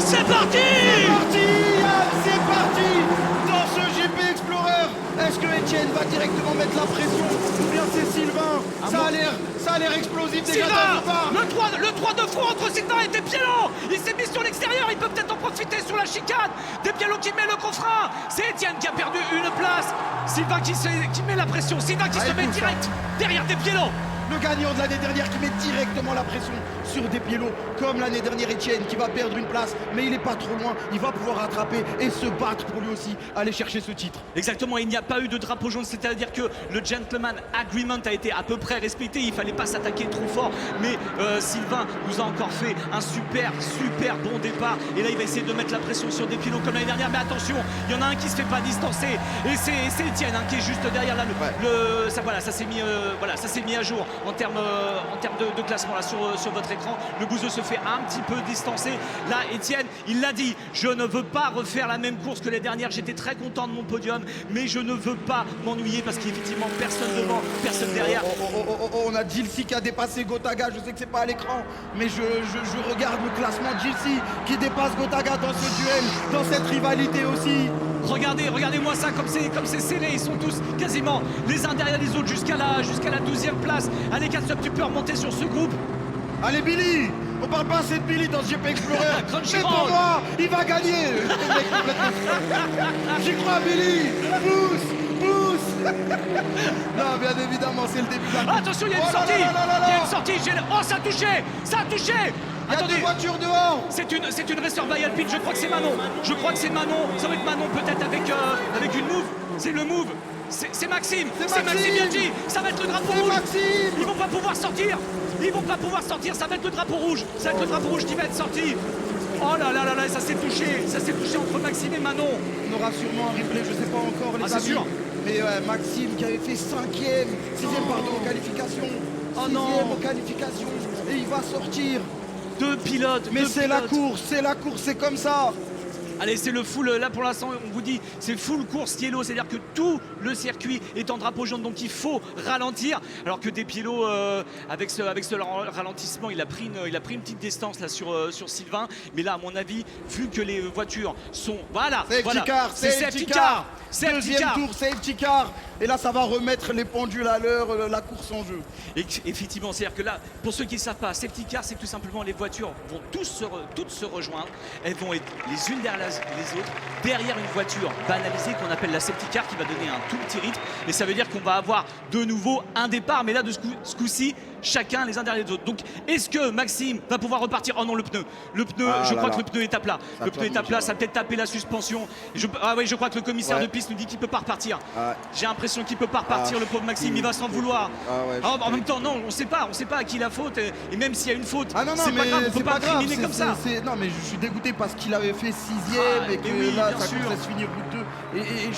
C'est parti! C'est parti, Yann, c'est parti! Dans ce GP Explorer, est-ce que Etienne va directement mettre la pression ou bien c'est Sylvain? Ça a l'air explosif déjà dans Sylvain! le départ. Le 3 de front entre Sylvain et Despiello! Il s'est mis sur l'extérieur, il peut peut-être en profiter sur la chicane! Despiello qui met le confrein! C'est Etienne qui a perdu une place! Sylvain qui met la pression, Sylvain qui se met écoute, direct derrière Despiello! Le gagnant de l'année dernière qui met directement la pression sur Despiello, comme l'année dernière Etienne qui va perdre une place, mais il n'est pas trop loin, il va pouvoir rattraper et se battre pour lui aussi aller chercher ce titre. Exactement, il n'y a pas eu de drapeau jaune, c'est-à-dire que le gentleman agreement a été à peu près respecté, il fallait pas s'attaquer trop fort, mais Sylvain nous a encore fait un super bon départ, et là il va essayer de mettre la pression sur Despiello comme l'année dernière, mais attention, il y en a un qui se fait pas distancer, et c'est Etienne qui est juste derrière là, ça s'est mis à jour en termes de classement là sur votre écran. Le bouseux se fait un petit peu distancer. Là, Etienne, il l'a dit, je ne veux pas refaire la même course que les dernières. J'étais très content de mon podium, mais je ne veux pas m'ennuyer parce qu'effectivement, personne devant, personne derrière. On a Gilsi qui a dépassé Gotaga, je sais que c'est pas à l'écran, mais je regarde le classement de Gilsi qui dépasse Gotaga dans ce duel, dans cette rivalité aussi. Regardez-moi ça, comme c'est scellé, ils sont tous quasiment les uns derrière les autres jusqu'à la 12e place. Allez, Katsub, tu peux remonter sur ce groupe. Allez, Billy, on parle pas assez de Billy dans ce GP Explorer. Mais pour moi, il va gagner. J'y crois, Billy. Pousse. Non, bien évidemment, c'est le début de la course. Attention, il y a une sortie. Il y a une sortie. Oh, ça a touché. Il y a deux voitures dehors. C'est une Racer by Alpine, je crois que c'est Manon. Ça va être Manon peut-être avec une move. C'est le move. C'est Maxime. C'est Maxime Biaggi. Ça va être le drapeau rouge. Maxime. Ils vont pas pouvoir sortir. Ça va être le drapeau rouge. Ça va être le drapeau rouge qui va être sorti. Oh là, ça s'est touché entre Maxime et Manon. On aura sûrement un replay, je sais pas encore les amis. C'est sûr. Mais Maxime qui avait fait 6ème aux qualifications. Oh non. 6ème aux qualifications. Et il va sortir. Deux pilotes. Mais c'est la course, c'est comme ça. Allez, c'est le full, là pour l'instant on vous dit c'est full course yellow, c'est à dire que tout le circuit est en drapeau jaune, donc il faut ralentir, alors que Despiello avec ce ralentissement il a pris une petite distance là sur Sylvain, mais là à mon avis vu que les voitures sont c'est safety car. Deuxième tour, safety car, et là ça va remettre les pendules à l'heure, la course en jeu. Et effectivement, c'est à dire que là pour ceux qui ne savent pas, safety car c'est que tout simplement les voitures vont toutes se rejoindre, elles vont être les unes derrière les autres derrière une voiture banalisée qu'on appelle la safety car, qui va donner un tout petit rythme, et ça veut dire qu'on va avoir de nouveau un départ, mais là de ce coup-ci chacun les uns derrière les autres. Donc est-ce que Maxime va pouvoir repartir? Oh non, le pneu je crois que le pneu est à plat. Le pneu est à plat, ça a peut-être tapé la suspension. Je crois que le commissaire de piste nous dit qu'il peut pas repartir. J'ai l'impression qu'il peut pas repartir, le pauvre Maxime, il va s'en vouloir. En même temps, non, on sait pas à qui la faute, et même s'il y a une faute, c'est pas grave, on peut pas incriminer comme ça. Non, mais je suis dégoûté parce qu'il avait fait 6ème et que là ça commence à se finir route 2 et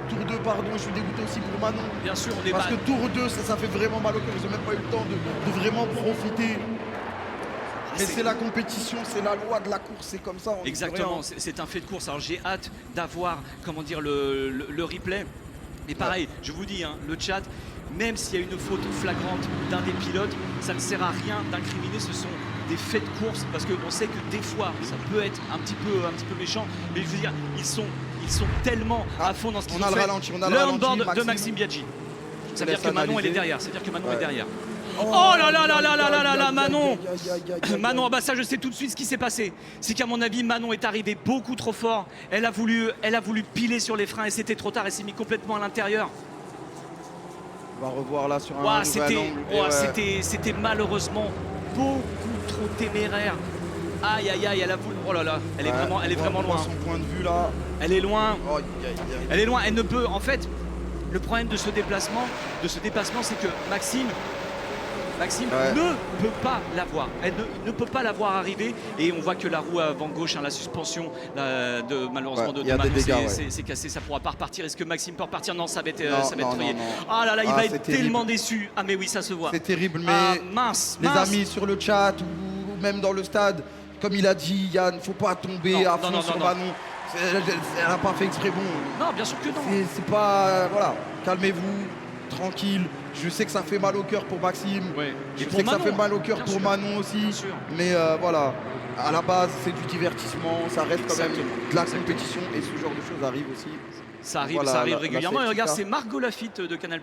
tour 2 pardon, je suis dégoûté aussi pour Manon. Bien sûr, parce que tour 2 ça fait vraiment mal au cœur, ils ont même pas eu le temps de vraiment profiter. Mais c'est la compétition, c'est la loi de la course, c'est comme ça. Exactement, c'est un fait de course. Alors j'ai hâte d'avoir, le replay. Et pareil, je vous dis, le chat, même s'il y a une faute flagrante d'un des pilotes, ça ne sert à rien d'incriminer, ce sont des faits de course, parce qu'on sait que des fois ça peut être un petit peu méchant, mais je veux dire, ils sont tellement à fond dans ce qu'ils ont fait. Le on-board de Maxime Biaggi. Ça veut dire que Manon elle est derrière. Oh là là, Manon. Manon, bah ça je sais tout de suite ce qui s'est passé. C'est qu'à mon avis Manon est arrivée beaucoup trop fort. Elle a voulu piler sur les freins et c'était trop tard. Elle s'est mise complètement à l'intérieur. On va revoir là sur un nouvel angle. C'était malheureusement beaucoup trop téméraire. Aïe, elle a voulu. Oh là là, elle est vraiment loin. Son point de vue là. Elle est loin. Elle est loin. Elle ne peut. En fait, le problème de ce déplacement, c'est que Maxime ne peut pas la voir. Elle ne peut pas la voir arriver, et on voit que la roue avant gauche, la suspension malheureusement de Manon c'est cassé, ça pourra pas repartir. Est-ce que Maxime peut repartir? Non, ça va être frayé. Ah là là, il va être tellement déçu. Ah mais oui, ça se voit. C'est terrible, mais mince. Amis sur le chat ou même dans le stade, comme il a dit Yann, faut pas tomber à fond sur Manon. Elle n'a pas fait exprès, bon. Non, bien sûr que non. C'est pas... voilà, calmez-vous, tranquille. Je sais que ça fait mal au cœur pour Maxime. Ouais. Je Et sais que ça Manon, fait mal au cœur bien pour sûr. Manon aussi. Bien sûr. Mais voilà, à la base, c'est du divertissement. Ça reste quand même Exactement. de la Exactement. compétition et ce genre de choses arrive aussi. Ça arrive, Voilà, ça arrive la régulièrement. Et safety regarde, car. c'est Margot Lafitte de Canal+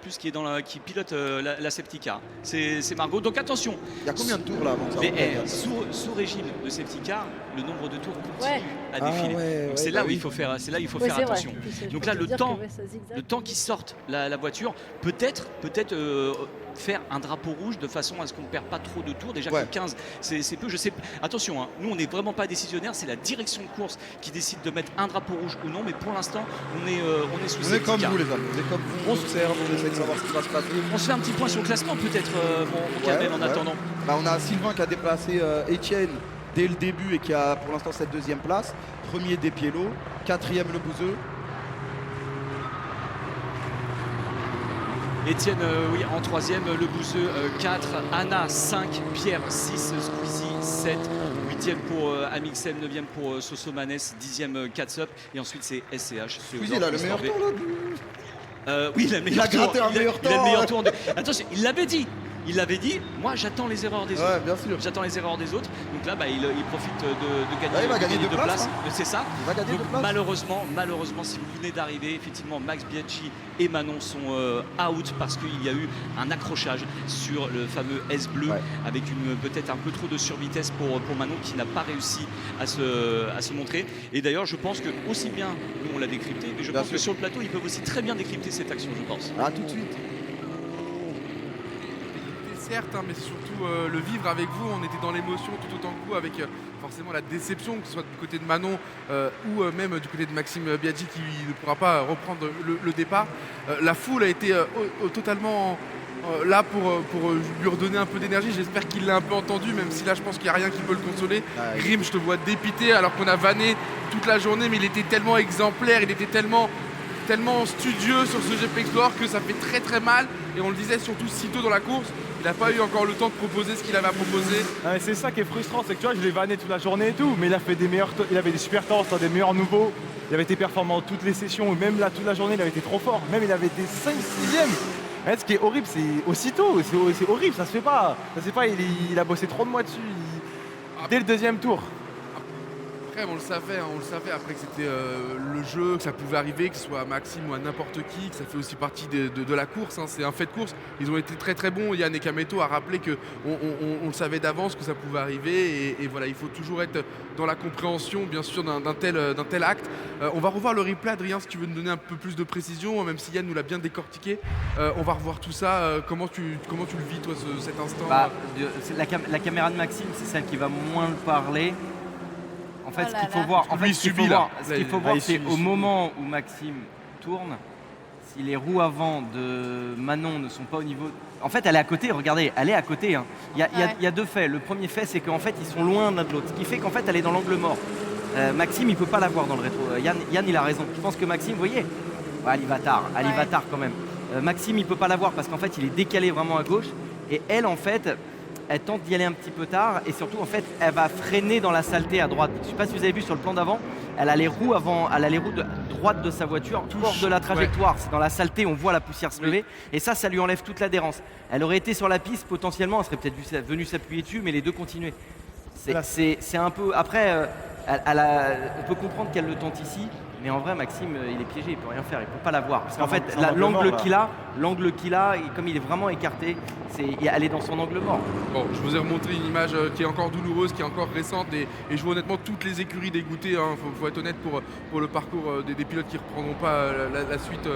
qui pilote la safety car. C'est Margot. Donc attention. Il y a combien de tours là avant ça? Mais sous régime de safety car, le nombre de tours continue Ouais. à défiler. ouais, Donc ouais, c'est bah là où oui. il faut faire, c'est là où il faut Ouais, faire c'est vrai. attention. Puis, je Donc peux là, te le dire temps, que, ouais, ça zigzague. le temps qu'ils sortent la voiture, peut-être faire un drapeau rouge de façon à ce qu'on ne perd pas trop de tours. Déjà Ouais. que 15, c'est peu. Je sais. Attention, hein, nous on n'est vraiment pas décisionnaire. C'est la direction de course qui décide de mettre un drapeau rouge ou non. Mais pour l'instant, on est sous On est safety comme car. vous les amis, on est comme vous, on observe, on essaie de savoir ce qui va se passer. On se fait un petit point sur le classement peut-être, mon Ouais, Kamel, en ouais. attendant. Bah, on a Sylvain qui a déplacé Étienne dès le début et qui a pour l'instant cette deuxième place. Premier Despiello, quatrième Le Bouzeux. Étienne, oui, en troisième, Le Bouzeux 4, Anna 5, Pierre 6, Squeezie 7, 8e pour Amixem, 9e pour Sosomanes, 10e Catsup et ensuite c'est SCH. Squeezie, il a le meilleur temps là. Oui, il a le meilleur a gratté tour. un meilleur Il a le temps, meilleur ouais. tour. Attention, il l'avait dit. Il l'avait dit, moi j'attends les erreurs des autres. Ouais, bien sûr. J'attends les erreurs des autres. Donc là, il profite de gagner, Ouais, il va de gagner gagner deux deux places, places. C'est ça. Il va gagner Donc, deux places. malheureusement, si vous venez d'arriver, effectivement, Max Biaggi et Manon sont out parce qu'il y a eu un accrochage sur le fameux S bleu Ouais. avec peut-être un peu trop de survitesse pour Manon qui n'a pas réussi à se montrer. Et d'ailleurs, je pense que aussi bien nous on l'a décrypté, mais je Bien pense que sûr. sur le plateau, ils peuvent aussi très bien décrypter cette action, je pense. Ah, tout de suite. Certes, hein, mais c'est surtout le vivre avec vous. On était dans l'émotion tout autant que vous, avec forcément la déception, que ce soit du côté de Manon ou même du côté de Maxime Biaggi qui ne pourra pas reprendre le départ. La foule a été totalement là pour lui redonner un peu d'énergie. J'espère qu'il l'a un peu entendu, même si là je pense qu'il n'y a rien qui peut le consoler. Ouais. Grim, je te vois dépité alors qu'on a vanné toute la journée, mais il était tellement exemplaire, il était tellement studieux sur ce GP Explorer que ça fait très très mal. Et on le disait surtout si tôt dans la course, il n'a pas eu encore le temps de proposer ce qu'il avait à proposer. Ah, mais c'est ça qui est frustrant, c'est que tu vois, je l'ai vanné toute la journée et tout, mais il a fait il avait des super temps, des meilleurs nouveaux, il avait été performant toutes les sessions, même là toute la journée il avait été trop fort, même il avait des 5-6e. Ce qui est horrible, c'est aussitôt, c'est horrible, ça se fait pas, il a bossé trop de mois dessus, dès le deuxième tour. Après, on le savait après que c'était le jeu, que ça pouvait arriver, que ce soit à Maxime ou à n'importe qui, que ça fait aussi partie de la course, hein, c'est un fait de course. Ils ont été très très bons. Yann et Kameto a rappelé qu'on le savait d'avance que ça pouvait arriver et voilà, il faut toujours être dans la compréhension bien sûr d'un tel acte. On va revoir le replay, Adrien, si tu veux nous donner un peu plus de précision, même si Yann nous l'a bien décortiqué. On va revoir tout ça. Comment tu le vis toi cet instant? La caméra de Maxime, c'est celle qui va moins le parler. En fait, Oh ce là qu'il faut là. voir, Lui, il subit, là. ce qu'il faut Là, voir, il c'est subit, au moment où Maxime tourne, si les roues avant de Manon ne sont pas au niveau. En fait, elle est à côté. Regardez, elle est à côté. Hein. Il y a deux faits. Le premier fait, c'est qu'en fait, ils sont loin l'un de l'autre, ce qui fait qu'en fait, elle est dans l'angle mort. Maxime, il peut pas la voir dans le rétro. Yann, il a raison. Je pense que Maxime, vous voyez, elle y va tard. Elle y va tard quand même. Maxime, il peut pas la voir parce qu'en fait, il est décalé vraiment à gauche. Et elle, en fait, elle tente d'y aller un petit peu tard et surtout en fait elle va freiner dans la saleté à droite. Je ne sais pas si vous avez vu sur le plan d'avant, elle a les roues de droite de sa voiture hors de la trajectoire. C'est dans la saleté, on voit la poussière se lever et ça lui enlève toute l'adhérence. Elle aurait été sur la piste, potentiellement elle serait peut-être venue s'appuyer dessus, mais les deux continuaient. C'est un peu. Après, on peut comprendre qu'elle le tente ici. Mais en vrai, Maxime, il est piégé, il peut rien faire, il peut pas la voir. Parce qu'en fait, l'angle qu'il a, comme il est vraiment écarté, elle est dans son angle mort. Bon, je vous ai remontré une image qui est encore douloureuse, qui est encore récente et je vois honnêtement toutes les écuries dégoûtées. Hein. Faut être honnête pour le parcours des pilotes qui ne reprendront pas la suite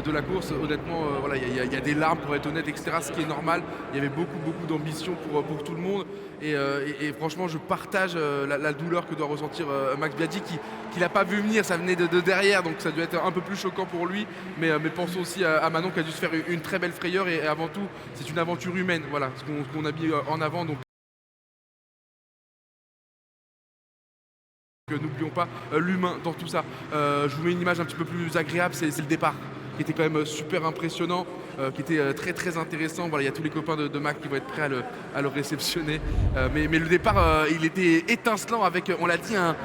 de la course. Honnêtement, voilà, il y a des larmes pour être honnête, etc. Ce qui est normal. Il y avait beaucoup d'ambition pour tout le monde. Et franchement, je partage la douleur que doit ressentir Max Biaggi qui l'a pas vu venir, ça venait de derrière, donc ça doit être un peu plus choquant pour lui. Mais pensons aussi à Manon qui a dû se faire une très belle frayeur et avant tout, c'est une aventure humaine, voilà, ce qu'on a mis en avant. Donc n'oublions pas l'humain dans tout ça. Je vous mets une image un petit peu plus agréable, c'est le départ qui était quand même super impressionnant, qui était très très intéressant. Voilà, il y a tous les copains de Mac qui vont être prêts à le réceptionner. Mais le départ, il était étincelant avec, on l'a dit, un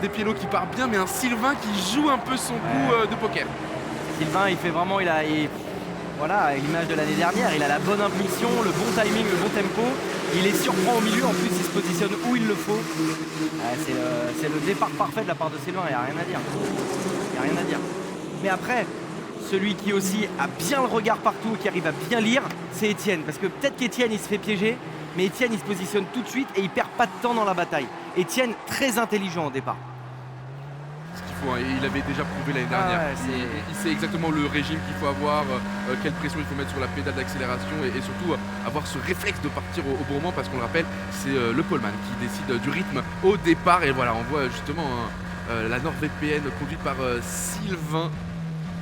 Despiello qui part bien, mais un Sylvain qui joue un peu son coup de poker. Sylvain, il fait vraiment, Voilà, à l'image de l'année dernière, il a la bonne impulsion, le bon timing, le bon tempo. Il les surprend au milieu, en plus il se positionne où il le faut. C'est le départ parfait de la part de Sylvain, il n'y a rien à dire. Il n'y a rien à dire. Mais après, celui qui aussi a bien le regard partout, qui arrive à bien lire, c'est Étienne. Parce que peut-être qu'Étienne il se fait piéger, mais Étienne il se positionne tout de suite et il perd pas de temps dans la bataille. Étienne très intelligent au départ. Ce qu'il faut, hein, et il avait déjà prouvé l'année dernière. Il sait exactement le régime qu'il faut avoir, quelle pression il faut mettre sur la pédale d'accélération et surtout avoir ce réflexe de partir au bon moment parce qu'on le rappelle, c'est le poleman qui décide du rythme au départ. Et voilà, on voit justement la NordVPN conduite par Sylvain,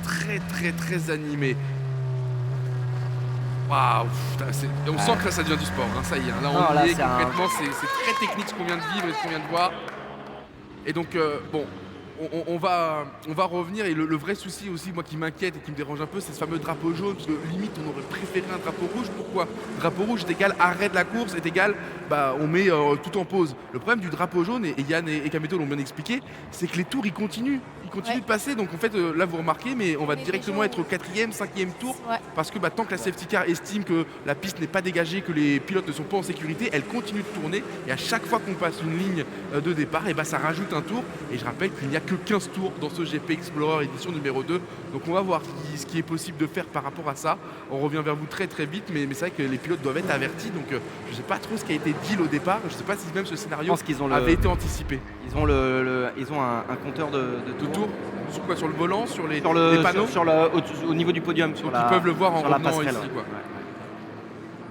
très animé. Waouh, on sent que là ça devient du sport, hein, ça y est. Là on y est concrètement, c'est très technique ce qu'on vient de vivre et ce qu'on vient de voir. Et donc bon. On va revenir et le vrai souci aussi, moi qui m'inquiète et qui me dérange un peu, c'est ce fameux drapeau jaune, parce que limite on aurait préféré un drapeau rouge. Pourquoi? Drapeau rouge est égal arrêt de la course, est égal on met tout en pause. Le problème du drapeau jaune, et Yann et Kameto l'ont bien expliqué, c'est que les tours ils continuent de passer. Donc en fait là vous remarquez, mais on va directement être au 4e, 5e tour, parce que tant que la safety car estime que la piste n'est pas dégagée, que les pilotes ne sont pas en sécurité, elle continue de tourner et à chaque fois qu'on passe une ligne de départ, et ça rajoute un tour. Et je rappelle qu'il n'y a que 15 tours dans ce GP Explorer édition numéro 2. Donc on va voir ce qui est possible de faire par rapport à ça. On revient vers vous très vite, mais c'est vrai que les pilotes doivent être avertis. Donc je ne sais pas trop ce qui a été dit au départ. Je ne sais pas si même ce scénario avait été anticipé. Ils ont un compteur de tours. Sur quoi? Sur le volant? Sur les panneaux? Au niveau du podium. Donc ils peuvent le voir en revenant ici.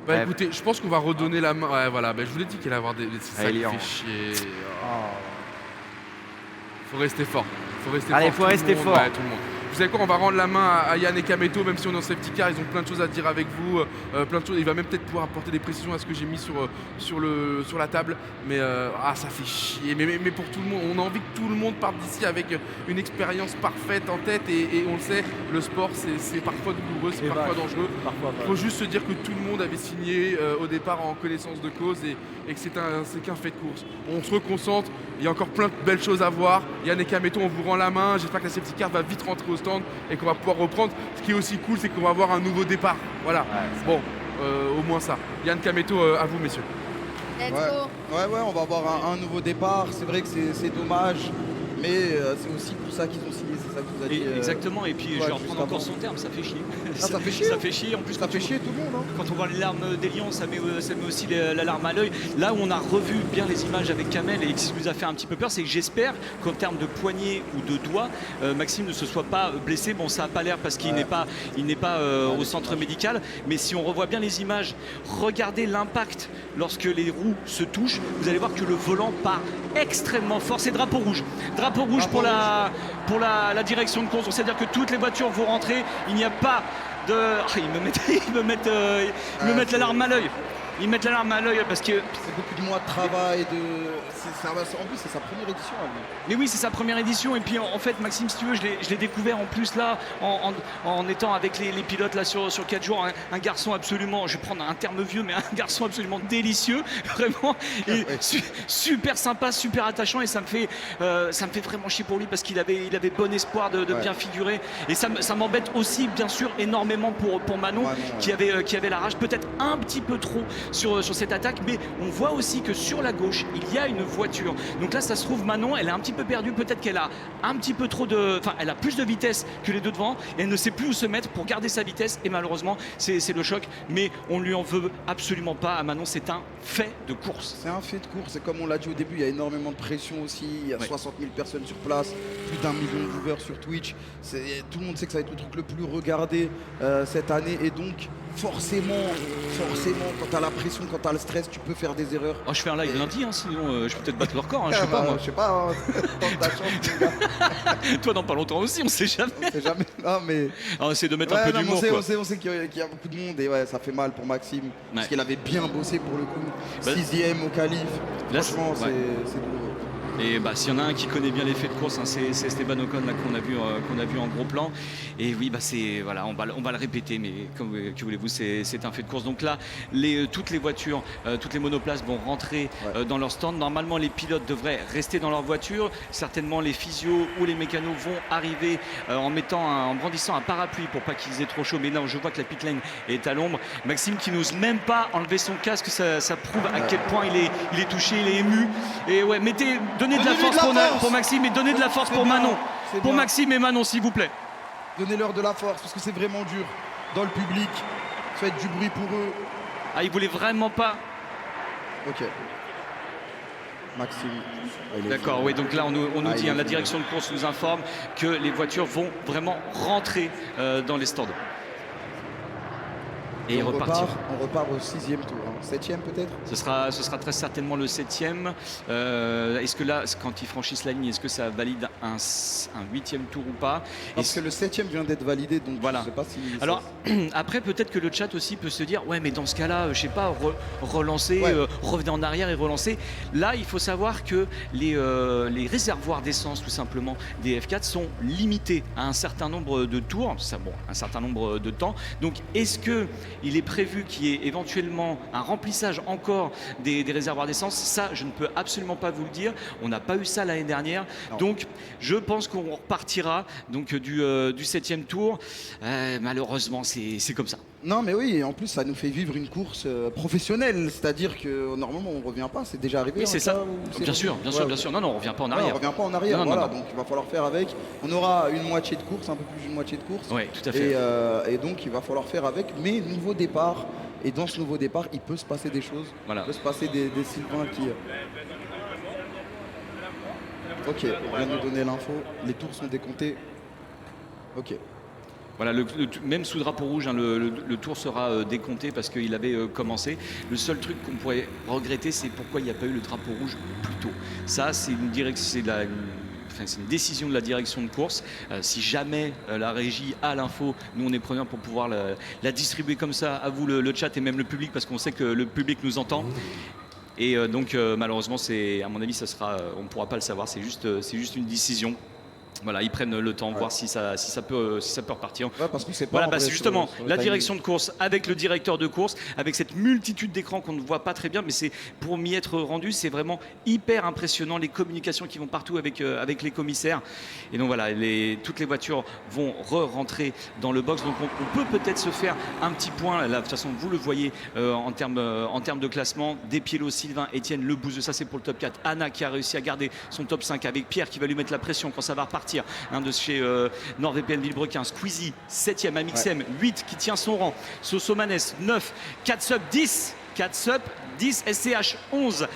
Ouais. Écoutez, je pense qu'on va redonner la main. Ouais, voilà, je vous l'ai dit qu'il allait avoir des... Ça fait chier. Faut rester fort. Allez, faut rester fort. Ouais, tout le monde. Vous savez quoi, on va rendre la main à Yann et Kameto, même si on est en safety car, ils ont plein de choses à dire avec vous, plein de choses. Il va même peut-être pouvoir apporter des précisions à ce que j'ai mis sur la table. Mais ça fait chier. Mais pour tout le monde, on a envie que tout le monde parte d'ici avec une expérience parfaite en tête. Et on le sait, le sport, c'est parfois douloureux, c'est parfois dangereux. Il faut juste se dire que tout le monde avait signé au départ en connaissance de cause et que c'est qu'un fait de course. On se reconcentre, il y a encore plein de belles choses à voir. Yann et Kameto, on vous rend la main. J'espère que la safety car va vite rentrer au stand et qu'on va pouvoir reprendre. Ce qui est aussi cool, c'est qu'on va avoir un nouveau départ. Voilà. Au moins ça. Yann, Kameto, à vous, messieurs. Ouais, on va avoir un nouveau départ. C'est vrai que c'est dommage, mais c'est aussi pour ça qu'ils ont signé. C'est ça que vous avez dit. Exactement. Et puis je vais reprendre encore son terme. Ça fait chier. Ça fait chier. Ça fait chier. En plus, ça fait chier tout le monde. Hein. Quand on voit les larmes des lions, ça met aussi la larme à l'œil. Là où on a revu bien les images avec Kamel et ce qui nous a fait un petit peu peur, c'est que j'espère qu'en termes de poignet ou de doigt, Maxime ne se soit pas blessé. Bon, ça n'a pas l'air parce qu'il n'est pas au centre médical. Mais si on revoit bien les images, regardez l'impact lorsque les roues se touchent. Vous allez voir que le volant part extrêmement fort. C'est drapeau rouge. Drapeau rouge pour la direction de course. C'est-à-dire que toutes les voitures vont rentrer. Il n'y a pas de... Ils me mettent l'alarme à l'œil. Ils mettent l'alarme à l'œil parce que... C'est beaucoup de mois de travail, en plus c'est sa première édition à lui. Mais oui, c'est sa première édition et puis en fait Maxime, si tu veux, je l'ai découvert en plus là en étant avec les pilotes là sur 4 jours, un garçon absolument, je vais prendre un terme vieux, mais un garçon absolument délicieux, vraiment, et super sympa, super attachant, et ça me fait vraiment chier pour lui parce qu'il avait bon espoir de bien figurer, et ça m'embête aussi bien sûr énormément pour Manon qui avait la rage, peut-être un petit peu trop sur cette attaque, mais on voit aussi que sur la gauche il y a une voiture. Donc là ça se trouve Manon elle est un petit peu perdue, peut-être qu'elle a un petit peu trop elle a plus de vitesse que les deux devant et elle ne sait plus où se mettre pour garder sa vitesse, et malheureusement c'est le choc, mais on ne lui en veut absolument pas à Manon, c'est un fait de course. C'est un fait de course, et comme on l'a dit au début, il y a énormément de pression aussi, il y a 60 000 personnes sur place, plus d'1 million de viewers sur Twitch, tout le monde sait que ça va être le truc le plus regardé cette année, et donc forcément, quand t'as la pression, quand t'as le stress, tu peux faire des erreurs. Je fais un live lundi, sinon je peux peut-être battre le record, je sais pas moi. Je sais pas, tente ta chance, mon gars. Toi dans pas longtemps aussi, on sait jamais. On sait jamais, non mais... On essaie de mettre un peu d'humour. On sait qu'il y a beaucoup de monde, et ça fait mal pour Maxime, parce qu'il avait bien bossé pour le coup. 6e au qualif, franchement c'est douloureux. Et bah, s'il y en a un qui connaît bien l'effet de course, hein, c'est Esteban Ocon là qu'on a vu en gros plan. Et oui, bah voilà, on va le répéter, mais que voulez-vous, c'est un fait de course. Donc là, toutes les voitures, toutes les monoplaces vont rentrer dans leur stand. Normalement, les pilotes devraient rester dans leur voiture. Certainement, les physios ou les mécanos vont arriver en brandissant un parapluie pour pas qu'ils aient trop chaud. Mais non, je vois que la pit lane est à l'ombre. Maxime qui n'ose même pas enlever son casque, ça prouve à quel point il est touché, il est ému. Et ouais, donnez de la force pour Maxime et donnez de la force pour Manon. Pour Maxime et Manon, s'il vous plaît. Donnez-leur de la force parce que c'est vraiment dur dans le public. Faites du bruit pour eux. Ah, il voulait vraiment pas. Ok. Maxime. D'accord, oui, donc là on nous dit, la direction de course nous informe que les voitures vont vraiment rentrer dans les stands. Et on repartir. On repart au 6e tour, 7e peut-être. Ce sera très certainement le 7e. Est-ce que là, quand ils franchissent la ligne, est-ce que ça valide un 8e tour ou pas? Parce que le 7e vient d'être validé, donc voilà. Je sais pas si... Alors, après, peut-être que le chat aussi peut se dire, ouais, mais dans ce cas-là, je sais pas, relancer, revenez en arrière et relancer. Là, il faut savoir que les réservoirs d'essence, tout simplement, des F4 sont limités à un certain nombre de tours, un certain nombre de temps. Donc, est-ce que il est prévu qu'il y ait éventuellement un remplissage encore des réservoirs d'essence? Ça, je ne peux absolument pas vous le dire. On n'a pas eu ça l'année dernière. Non. Donc, je pense qu'on repartira donc, du 7e tour. Malheureusement, c'est comme ça. Non, mais oui, et en plus, ça nous fait vivre une course professionnelle. C'est-à-dire que normalement, on ne revient pas. C'est déjà arrivé. Oui, c'est ça. Bien sûr. Non, on ne revient pas en arrière. On ne revient pas en arrière. Non. Donc, il va falloir faire avec. On aura une moitié de course, un peu plus d'une moitié de course. Oui, tout à fait. Et donc, il va falloir faire avec. Mais nouveau départ. Et dans ce nouveau départ, il peut se passer des choses. Voilà. Il peut se passer des Sylvains qui... Ok, on vient de nous donner l'info. Les tours sont décomptés. Ok. Voilà, même sous drapeau rouge, hein, le tour sera décompté parce qu'il avait commencé. Le seul truc qu'on pourrait regretter, c'est pourquoi il n'y a pas eu le drapeau rouge plus tôt. Ça, c'est une décision de la direction de course. Si jamais la régie a l'info, nous on est preneurs pour pouvoir la distribuer comme ça à vous, le chat et même le public, parce qu'on sait que le public nous entend. Et donc malheureusement, à mon avis, on ne pourra pas le savoir. C'est juste une décision. Voilà, ils prennent le temps, voir si ça peut repartir. Ouais, parce que c'est pas voilà, c'est justement la direction de course avec le directeur de course, avec cette multitude d'écrans qu'on ne voit pas très bien, mais c'est pour m'y être rendu, c'est vraiment hyper impressionnant, les communications qui vont partout avec les commissaires. Et donc voilà, toutes les voitures vont rentrer dans le box. Donc on peut peut-être se faire un petit point. Là, de toute façon, vous le voyez en termes de classement. Despiello, Sylvain, Étienne, Le Bouzeux, ça c'est pour le top 4. Anna qui a réussi à garder son top 5 avec Pierre qui va lui mettre la pression quand ça va repartir. De chez NordVPN Villebrequin. Squeezie 7e, Amixem 8 qui tient son rang. Sosomanes 9, 4 sub 10, 4 sub 10, SCH 11,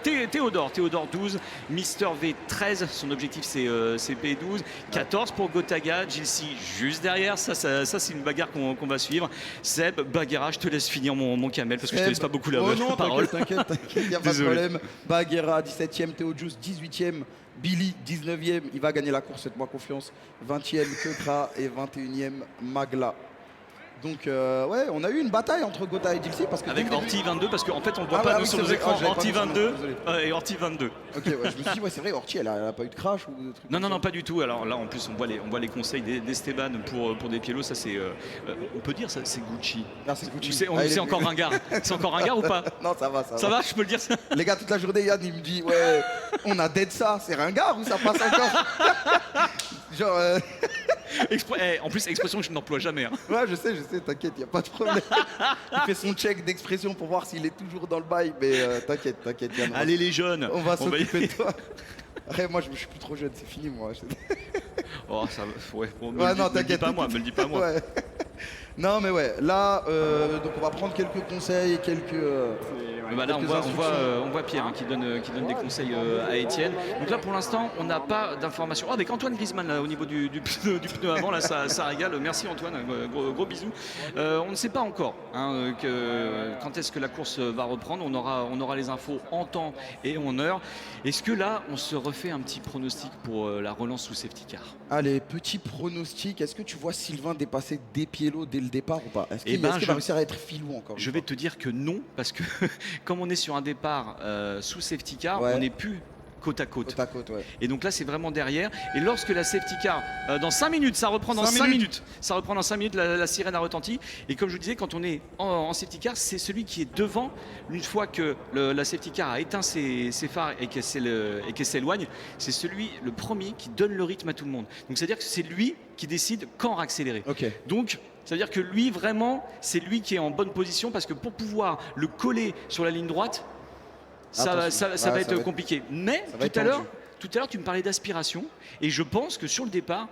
Théodore 12, Mister V 13, son objectif c'est P12, 14 pour Gotaga, Gilsi juste derrière, ça c'est une bagarre qu'on va suivre. Seb, Baguera, je te laisse finir mon camel parce que je te laisse pas beaucoup la parole. T'inquiète, il n'y a pas de problème. Baguera 17e, Théo Juice 18e, Billy 19e, il va gagner la course, faites-moi confiance. 20e, Keukra et 21e, Magla. Donc ouais, on a eu une bataille entre Gotha et Dixie parce que avec Orti 22 parce qu'en fait on ne voit pas nous sur nos écrans. Orti 22 et Orti 22. Ok, ouais, je me suis dit ouais c'est vrai, Orti elle a pas eu de crash ou de trucs. Non, pas du tout. Alors là en plus on voit les conseils d'Esteban pour Despiello, ça c'est on peut dire ça c'est Gucci. Ah, c'est Gucci. C'est encore ringard. C'est encore ringard ou pas? Non, ça va. Ça va, je peux le dire ça. Les gars, toute la journée Yann il me dit ouais, on a dead ça, c'est ringard ou ça passe encore? Genre En plus, expression que je n'emploie jamais. Hein. Ouais, je sais, t'inquiète, il n'y a pas de problème. Il fait son check d'expression pour voir s'il est toujours dans le bail, mais t'inquiète, Yann. Allez les jeunes, on va s'occuper de toi. Après, moi, je suis plus trop jeune, c'est fini, moi. Oh, ça ouais, bon, me le dis pas moi. Ouais. Non, mais ouais, là, donc on va prendre quelques conseils, là, on voit Pierre qui donne des conseils à Étienne. Donc là, pour l'instant, on n'a pas d'informations. Oh, avec Antoine Griezmann, là, au niveau du pneu avant, là, ça régale. Merci Antoine, gros bisous. On ne sait pas encore quand est-ce que la course va reprendre. On aura les infos en temps et en heure. Est-ce que là, on se refait un petit pronostic pour la relance sous safety car? Allez, petit pronostic. Est-ce que tu vois Sylvain dépasser Despiello dès le départ ou pas? Est-ce qu'il va réussir à être filou encore? Je vais te dire que non, parce que comme on est sur un départ sous safety car, on n'est plus côte à côte. Côte à côte, ouais. Et donc là, c'est vraiment derrière. Et lorsque la safety car, dans 5 minutes, ça reprend dans 5 5 minutes. minutes. Ça reprend dans 5 minutes, la sirène a retenti. Et comme je vous disais, quand on est en safety car, c'est celui qui est devant. Une fois que la safety car a éteint ses phares et qu'elle s'éloigne, c'est le premier qui donne le rythme à tout le monde. Donc c'est-à-dire que c'est lui qui décide quand accélérer. Ok. Donc, c'est-à-dire que lui, vraiment, c'est lui qui est en bonne position parce que pour pouvoir le coller sur la ligne droite, ça Attention. va être compliqué. Mais ça va être tout à l'heure, tendu. tu me parlais d'aspiration et je pense que sur le départ,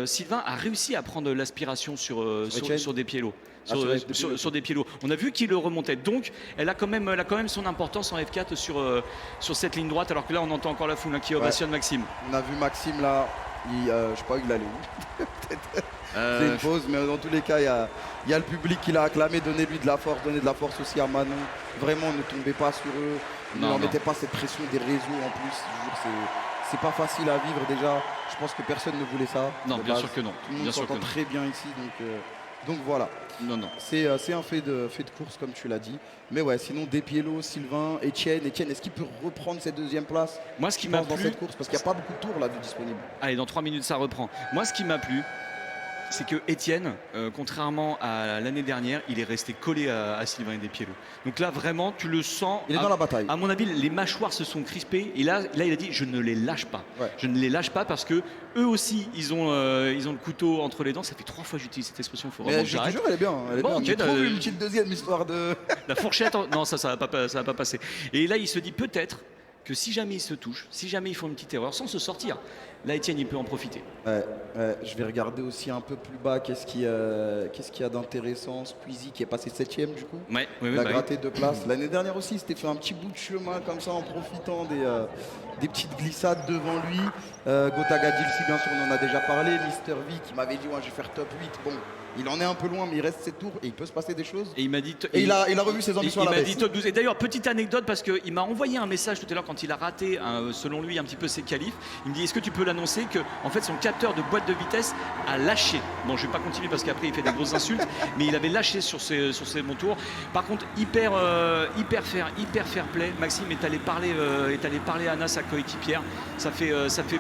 Sylvain a réussi à prendre l'aspiration sur des pieds lots. Sur des pieds lots. On a vu qu'il le remontait. Donc, elle a quand même son importance en F4 sur cette ligne droite. Alors que là, on entend encore la foule qui ovationne Maxime. On a vu Maxime là, je sais pas où il allait où. C'est une pause, mais dans tous les cas, il y a le public qui l'a acclamé. Donnez-lui de la force, donnez de la force aussi à Manon. Vraiment, ne tombez pas sur eux. Ne leur mettez pas cette pression des réseaux en plus. Je vous jure, c'est pas facile à vivre déjà. Je pense que personne ne voulait ça. Non, bien sûr que non. Tout le monde s'entend très bien ici, donc voilà. Non. C'est un fait de course comme tu l'as dit. Mais ouais, sinon Despiello, Sylvain, Etienne, est-ce qu'il peut reprendre cette deuxième place? Moi, ce qui m'a dans plu, cette course, parce qu'il n'y a pas beaucoup de tours là de disponibles. allez, dans 3 minutes, ça reprend. Moi, ce qui m'a plu, c'est que Etienne, contrairement à l'année dernière, il est resté collé à Sylvain et Despiello. Donc là, vraiment, tu le sens. Il est dans la bataille. À mon avis, les mâchoires se sont crispées. Et là, il a dit, je ne les lâche pas. Ouais. Je ne les lâche pas parce que eux aussi, ils ont le couteau entre les dents. Ça fait 3 fois que j'utilise cette expression. Il faut vraiment Mais que je te j'arrête. jure, elle est bien. Elle est Bon, bien. ok, Mais trouve une petite deuxième histoire de. La fourchette, non, ça va pas passer. Et là, il se dit peut-être que si jamais il se touche, si jamais ils font une petite erreur sans se sortir, là, Etienne, il peut en profiter. Ouais, je vais regarder aussi un peu plus bas qu'est-ce qu'il y a d'intéressant. Squeezie qui est passé 7ème du coup. Ouais, Il a gratté 2 places. L'année dernière aussi, il s'était fait un petit bout de chemin comme ça en profitant des petites glissades devant lui. Gotaga Dilsi, bien sûr, on en a déjà parlé. Mister V qui m'avait dit ouais, je vais faire top 8. Bon, il en est un peu loin, mais il reste 7 tours et il peut se passer des choses. Et il m'a dit. Et il a revu ses ambitions à la Il m'a baisse. dit top 12. Et d'ailleurs, petite anecdote, parce qu'il m'a envoyé un message tout à l'heure quand il a raté, selon lui, un petit peu ses qualifs. Il me dit, est-ce que tu peux l'annoncer que en fait, son capteur de boîte de vitesse a lâché. Bon, je vais pas continuer parce qu'après, il fait des grosses insultes, mais il avait lâché sur ses bons tours. Par contre, hyper fair play. Maxime est allé parler à Anna, sa coéquipière. Ça fait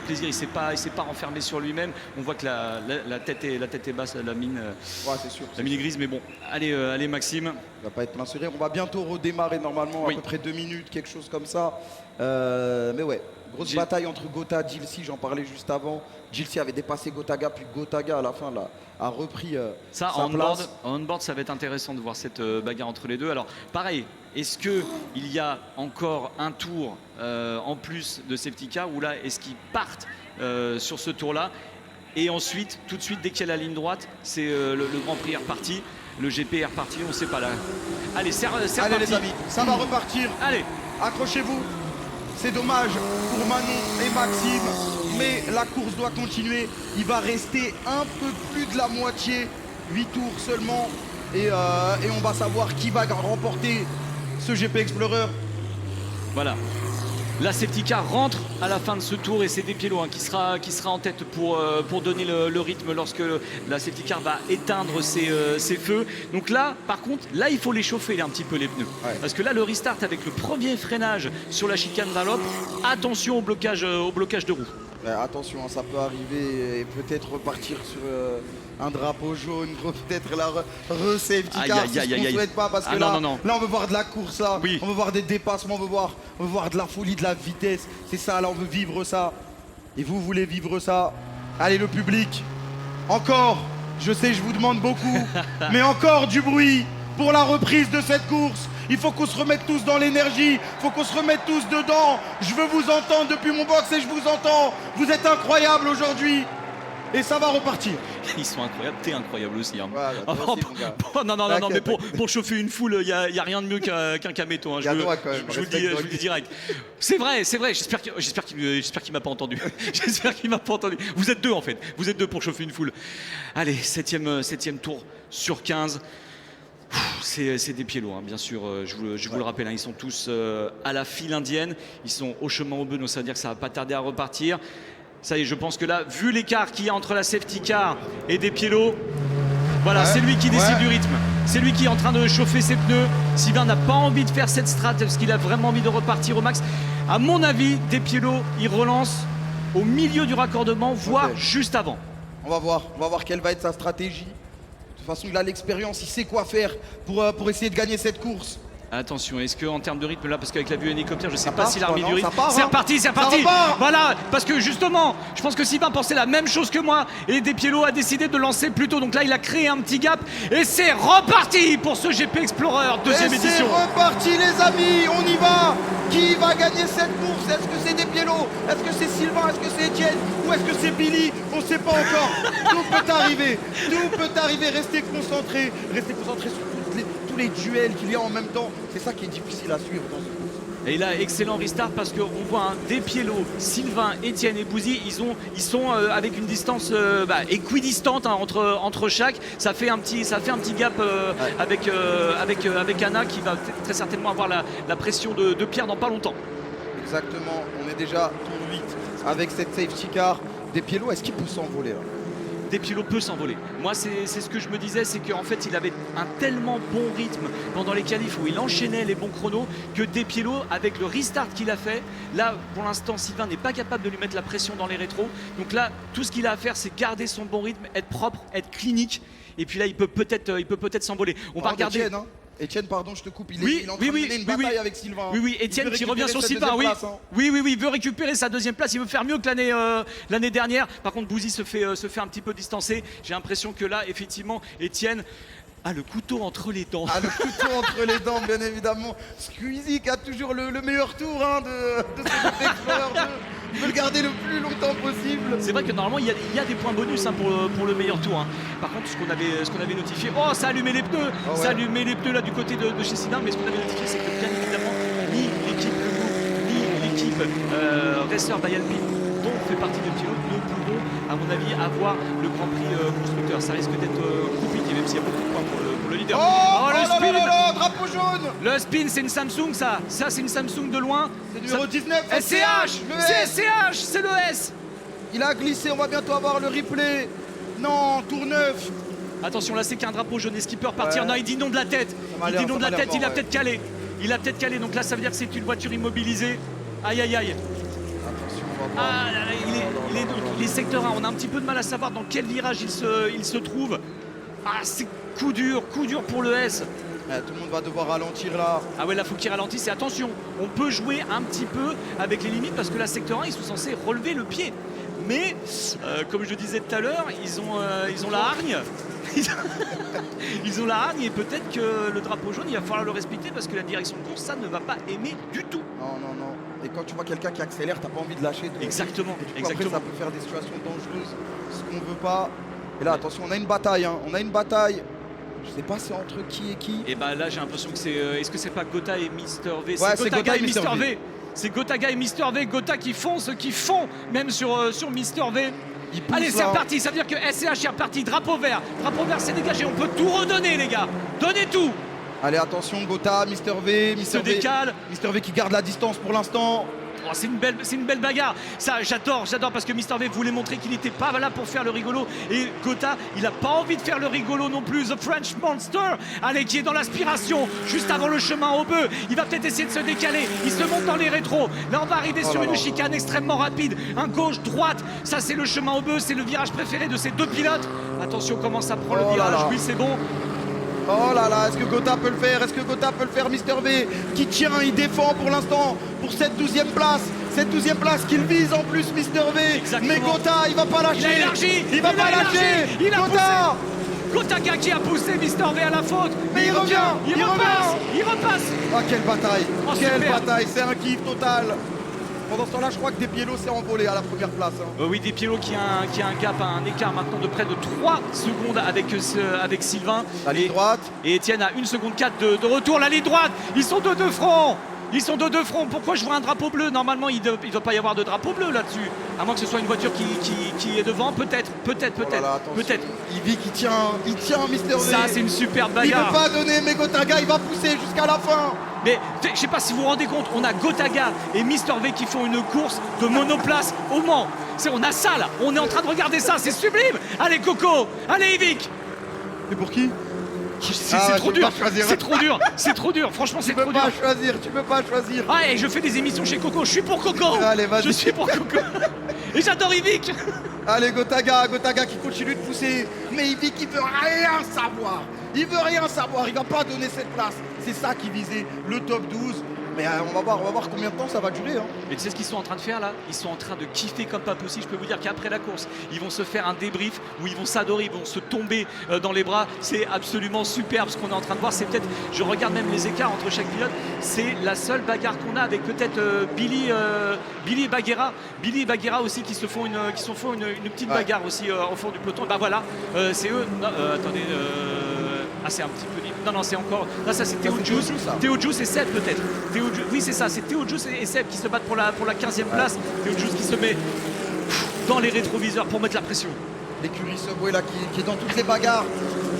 plaisir. Il s'est pas renfermé sur lui-même. On voit que la tête est basse, la mine. Ouais, c'est sûr. La mine est grise, mais bon. Allez Maxime. Il va pas être plein sourire. On va bientôt redémarrer normalement, Oui. à peu près 2 minutes, quelque chose comme ça. Mais ouais, grosse bataille entre Gota et Gilsi, j'en parlais juste avant. Gilsi avait dépassé Gotaga, puis Gotaga à la fin là, a repris Ça, sa en place. on-board, ça va être intéressant de voir cette bagarre entre les deux. Alors, pareil, est-ce qu'il y a encore un tour en plus de safety car ou là, est-ce qu'ils partent sur ce tour-là? Et ensuite, tout de suite, dès qu'il y a la ligne droite, c'est le Grand Prix est reparti. Le GP est reparti, on ne sait pas là. Allez, c'est reparti. Allez les amis, ça va repartir. Allez, Accrochez-vous. C'est dommage pour Manon et Maxime, mais la course doit continuer. Il va rester un peu plus de la moitié, 8 tours seulement. Et on va savoir qui va remporter ce GP Explorer. voilà. La safety car rentre à la fin de ce tour et c'est Despiello qui sera en tête pour donner le rythme lorsque la safety car va éteindre ses feux. Donc là, par contre, là il faut les chauffer un petit peu les pneus. Ouais. Parce que là, le restart avec le premier freinage sur la chicane Vallop, attention au blocage de roue. Attention, ça peut arriver et peut-être repartir sur un drapeau jaune, peut-être la re-safety Aïe, car, aïe, c'est ce aïe, qu'on aïe. souhaite pas parce que Ah, là, non. là on veut voir de la course, là. Oui. On veut voir des dépassements, on veut voir de la folie, de la vitesse. C'est ça, là on veut vivre ça. Et vous voulez vivre ça. Allez le public, encore, je sais je vous demande beaucoup, mais encore du bruit pour la reprise de cette course. Il faut qu'on se remette tous dans l'énergie, il faut qu'on se remette tous dedans. Je veux vous entendre depuis mon box et je vous entends. Vous êtes incroyables aujourd'hui. Et ça va repartir. Ils sont incroyables, t'es incroyable aussi. Hein. Voilà, toi Oh, aussi, mon gars. non, mais T'inquiète, pour chauffer une foule, il n'y a rien de mieux qu'un caméto. Hein. Y a droit, quand même. Je vous le Respecte dis direct. C'est vrai, j'espère qu'il m'a pas entendu. J'espère qu'il m'a pas entendu. Vous êtes deux en fait, vous êtes deux pour chauffer une foule. Allez, septième tour sur 15. C'est Despiello, hein, bien sûr, je vous le rappelle, hein, ils sont tous à la file indienne, ils sont au chemin au bœuf, donc ça veut dire que ça va pas tarder à repartir. Ça y est, je pense que là, vu l'écart qu'il y a entre la safety car et Despiello, voilà, Ouais, c'est lui qui décide ouais. du rythme, c'est lui qui est en train de chauffer ses pneus. Sylvain n'a pas envie de faire cette strat parce qu'il a vraiment envie de repartir au max. À mon avis, Despiello, il relance au milieu du raccordement, voire juste avant. On va voir quelle va être sa stratégie. De toute façon, il a l'expérience, il sait quoi faire pour essayer de gagner cette course. Attention, est-ce qu'en termes de rythme là, parce qu'avec la vue hélicoptère, je sais Ça pas part, s'il a remis non, du rythme. ça part, C'est hein. reparti, c'est Ça reparti. repart. Voilà, parce que justement, je pense que Sylvain pensait la même chose que moi et Despiello a décidé de lancer plus tôt. Donc là, il a créé un petit gap et c'est reparti pour ce GP Explorer deuxième Et édition. c'est reparti les amis, on y va. Qui va gagner cette course? Est-ce que c'est Despiello? Est-ce que c'est Sylvain? Est-ce que c'est Etienne? Ou est-ce que c'est Billy? On ne sait pas encore. Tout peut arriver. Tout peut arriver. Restez concentrés. Restez concentrés sur tous les duels qu'il y a en même temps. C'est ça qui est difficile à suivre dans ce course. Et là, excellent restart parce qu'on voit Despiello, Sylvain, Etienne et Bouzy, ils sont avec une distance équidistante entre chaque. Ça fait un petit gap avec Anna qui va très certainement avoir la pression de Pierre dans pas longtemps. Exactement. On est déjà tour 8 avec cette safety car. Despiello, est-ce qu'il peut s'envoler là? Despiello peut s'envoler. Moi, c'est ce que je me disais, c'est qu'en fait, il avait un tellement bon rythme pendant les qualifs où il enchaînait les bons chronos que Despiello, avec le restart qu'il a fait, là, pour l'instant, Sylvain n'est pas capable de lui mettre la pression dans les rétros. Donc là, tout ce qu'il a à faire, c'est garder son bon rythme, être propre, être clinique. Et puis là, il peut peut-être s'envoler. On va regarder. Etienne, hein. Etienne, pardon, je te coupe. Il est en train de mener une bataille avec Sylvain. Oui, Etienne qui revient sur Sylvain. Oui. Oui, il veut récupérer sa deuxième place. Il veut faire mieux que l'année dernière. Par contre, Bouzy se fait un petit peu distancer. J'ai l'impression que là, effectivement, Etienne a le couteau entre les dents. Ah, le couteau entre les dents, bien évidemment. Squeezie qui a toujours le meilleur tour de ce GP Explorer 2. Il veut le garder le plus longtemps possible. C'est vrai que normalement il y a des points bonus pour le meilleur tour. Hein. Par contre, ce qu'on avait notifié, ça a allumé les pneus, ça a allumé les pneus là du côté de chez Sylvain, mais ce qu'on avait notifié, c'est que bien évidemment ni l'équipe ni l'équipe Racer by Alpine, dont fait partie de pilote, ne pourront, à mon avis, avoir le Grand Prix constructeur. Ça risque d'être compliqué, même s'il y a beaucoup de points pour le leader. Le spin, drapeau jaune. Le spin, c'est une Samsung, ça c'est une Samsung de loin. C'est numéro 19. SCH, c'est SCH, c'est le S. Il a glissé, on va bientôt avoir le replay. Non, tour 9. Attention, là c'est qu'un drapeau jaune. Est-ce qu'il peut repartir? Ouais. Non, il dit non de la tête. Il dit non de la tête, il a peut-être calé. Il a peut-être calé, donc là ça veut dire que c'est une voiture immobilisée. Aïe aïe aïe. Attention, on va voir. Ah là là, il est secteur 1. On a un petit peu de mal à savoir dans quel virage il se trouve. Ah, c'est coup dur pour le S. Tout le monde va devoir ralentir là. Ah ouais, là faut qu'il ralentisse. Et attention, on peut jouer un petit peu avec les limites parce que la secteur 1, ils sont censés relever le pied. Mais comme je disais tout à l'heure, ils ont la hargne. Ils ont la hargne et peut-être que le drapeau jaune, il va falloir le respecter parce que la direction de course, ça ne va pas aimer du tout. Non. Et quand tu vois quelqu'un qui accélère, t'as pas envie de lâcher. Exactement. Et du coup, après, ça peut faire des situations dangereuses. Ce qu'on veut pas. Et là, attention, on a une bataille. Hein. Je sais pas c'est entre qui et qui. Et bah là, j'ai l'impression que c'est. Est-ce que c'est pas Gotha et Mister V? Ouais, c'est Gotha et Mister V. C'est Gotaga et Mister V. Gotha qui font ce qu'ils font, même sur Mister V. Allez, c'est reparti. Ça veut dire que SCH est reparti. Drapeau vert. Drapeau vert, c'est dégagé. On peut tout redonner, les gars. Donnez tout. Allez, attention, Gotha, Mister V. Se décale. Mister V qui garde la distance pour l'instant. Oh, c'est une belle bagarre. Ça, j'adore parce que Mister V voulait montrer qu'il n'était pas là pour faire le rigolo. Et Gotha, il n'a pas envie de faire le rigolo non plus. The French Monster, allez, qui est dans l'aspiration, juste avant le chemin au bœuf. Il va peut-être essayer de se décaler. Il se monte dans les rétros. Là, on va arriver sur une chicane extrêmement rapide. Un gauche-droite. Ça, c'est le chemin au bœuf. C'est le virage préféré de ces deux pilotes. Attention, comment ça prend le virage. Oui, c'est bon. Oh là là, est-ce que Gotha peut le faire? Mister V qui tient, il défend pour l'instant pour cette 12e place. Cette 12e place qu'il vise en plus, Mister V. Exactement. Mais Gotha, il va pas lâcher. Il a élargi. Il va pas lâcher. Il a Gotha. Gotaga qui a poussé Mister V à la faute. Mais il revient. Il repasse. Ah, quelle bataille. Oh, quelle super. bataille. C'est un kiff total. Pendant ce temps-là, je crois que Despiello s'est envolé à la première place. Hein. Oui, Despiello qui a un gap, un écart maintenant de près de 3 secondes avec Sylvain. La ligne droite. Et Etienne a 1 seconde 4 de retour. La ligne droite, ils sont de deux fronts. Pourquoi je vois un drapeau bleu? Normalement, il ne doit pas y avoir de drapeau bleu là-dessus. À moins que ce soit une voiture qui est devant. Peut-être. Peut-être. Ivy qui tient Mister V. Ça, c'est une superbe Il bagarre. ne veut pas donner, mais Gotaga, il va pousser jusqu'à la fin. Mais je sais pas si vous vous rendez compte, on a Gotaga et Mister V qui font une course de monoplace au Mans. On a ça là, on est en train de regarder ça, c'est sublime. Allez Coco, allez Yvick. Et pour qui? C'est trop tu peux dur, pas choisir. c'est trop dur, c'est trop dur, franchement c'est Tu peux trop dur. pas choisir, tu peux pas choisir. Ah, et je fais des émissions chez Coco, je suis pour Coco. Allez, vas-y. Je suis pour Coco. Et j'adore Yvick. Allez, Gotaga qui continue de pousser. Mais il dit qu'il veut rien savoir. Il veut rien savoir, il va pas donner cette place. C'est ça qui visait le top 12. Mais on va voir combien de temps ça va durer. Hein. Mais tu sais ce qu'ils sont en train de faire là? Ils sont en train de kiffer comme pas possible. Je peux vous dire qu'après la course, ils vont se faire un débrief où ils vont s'adorer, ils vont se tomber dans les bras. C'est absolument superbe ce qu'on est en train de voir. C'est peut-être, je regarde même les écarts entre chaque pilote. C'est la seule bagarre qu'on a avec peut-être Billy et Bagheera. Billy et Bagheera aussi qui se font une petite bagarre aussi au fond du peloton. Bah voilà, c'est eux. Non, attendez. Ah, c'est un petit peu libre. Non, c'est encore. Là, ça c'est Théo Juice. Théo Juice et Seb peut-être. Oui, c'est ça. C'est Théo Juice et Seb qui se battent pour la 15e place. Théo Juice qui se met dans les rétroviseurs pour mettre la pression. L'écurie Subway là qui est dans toutes les bagarres.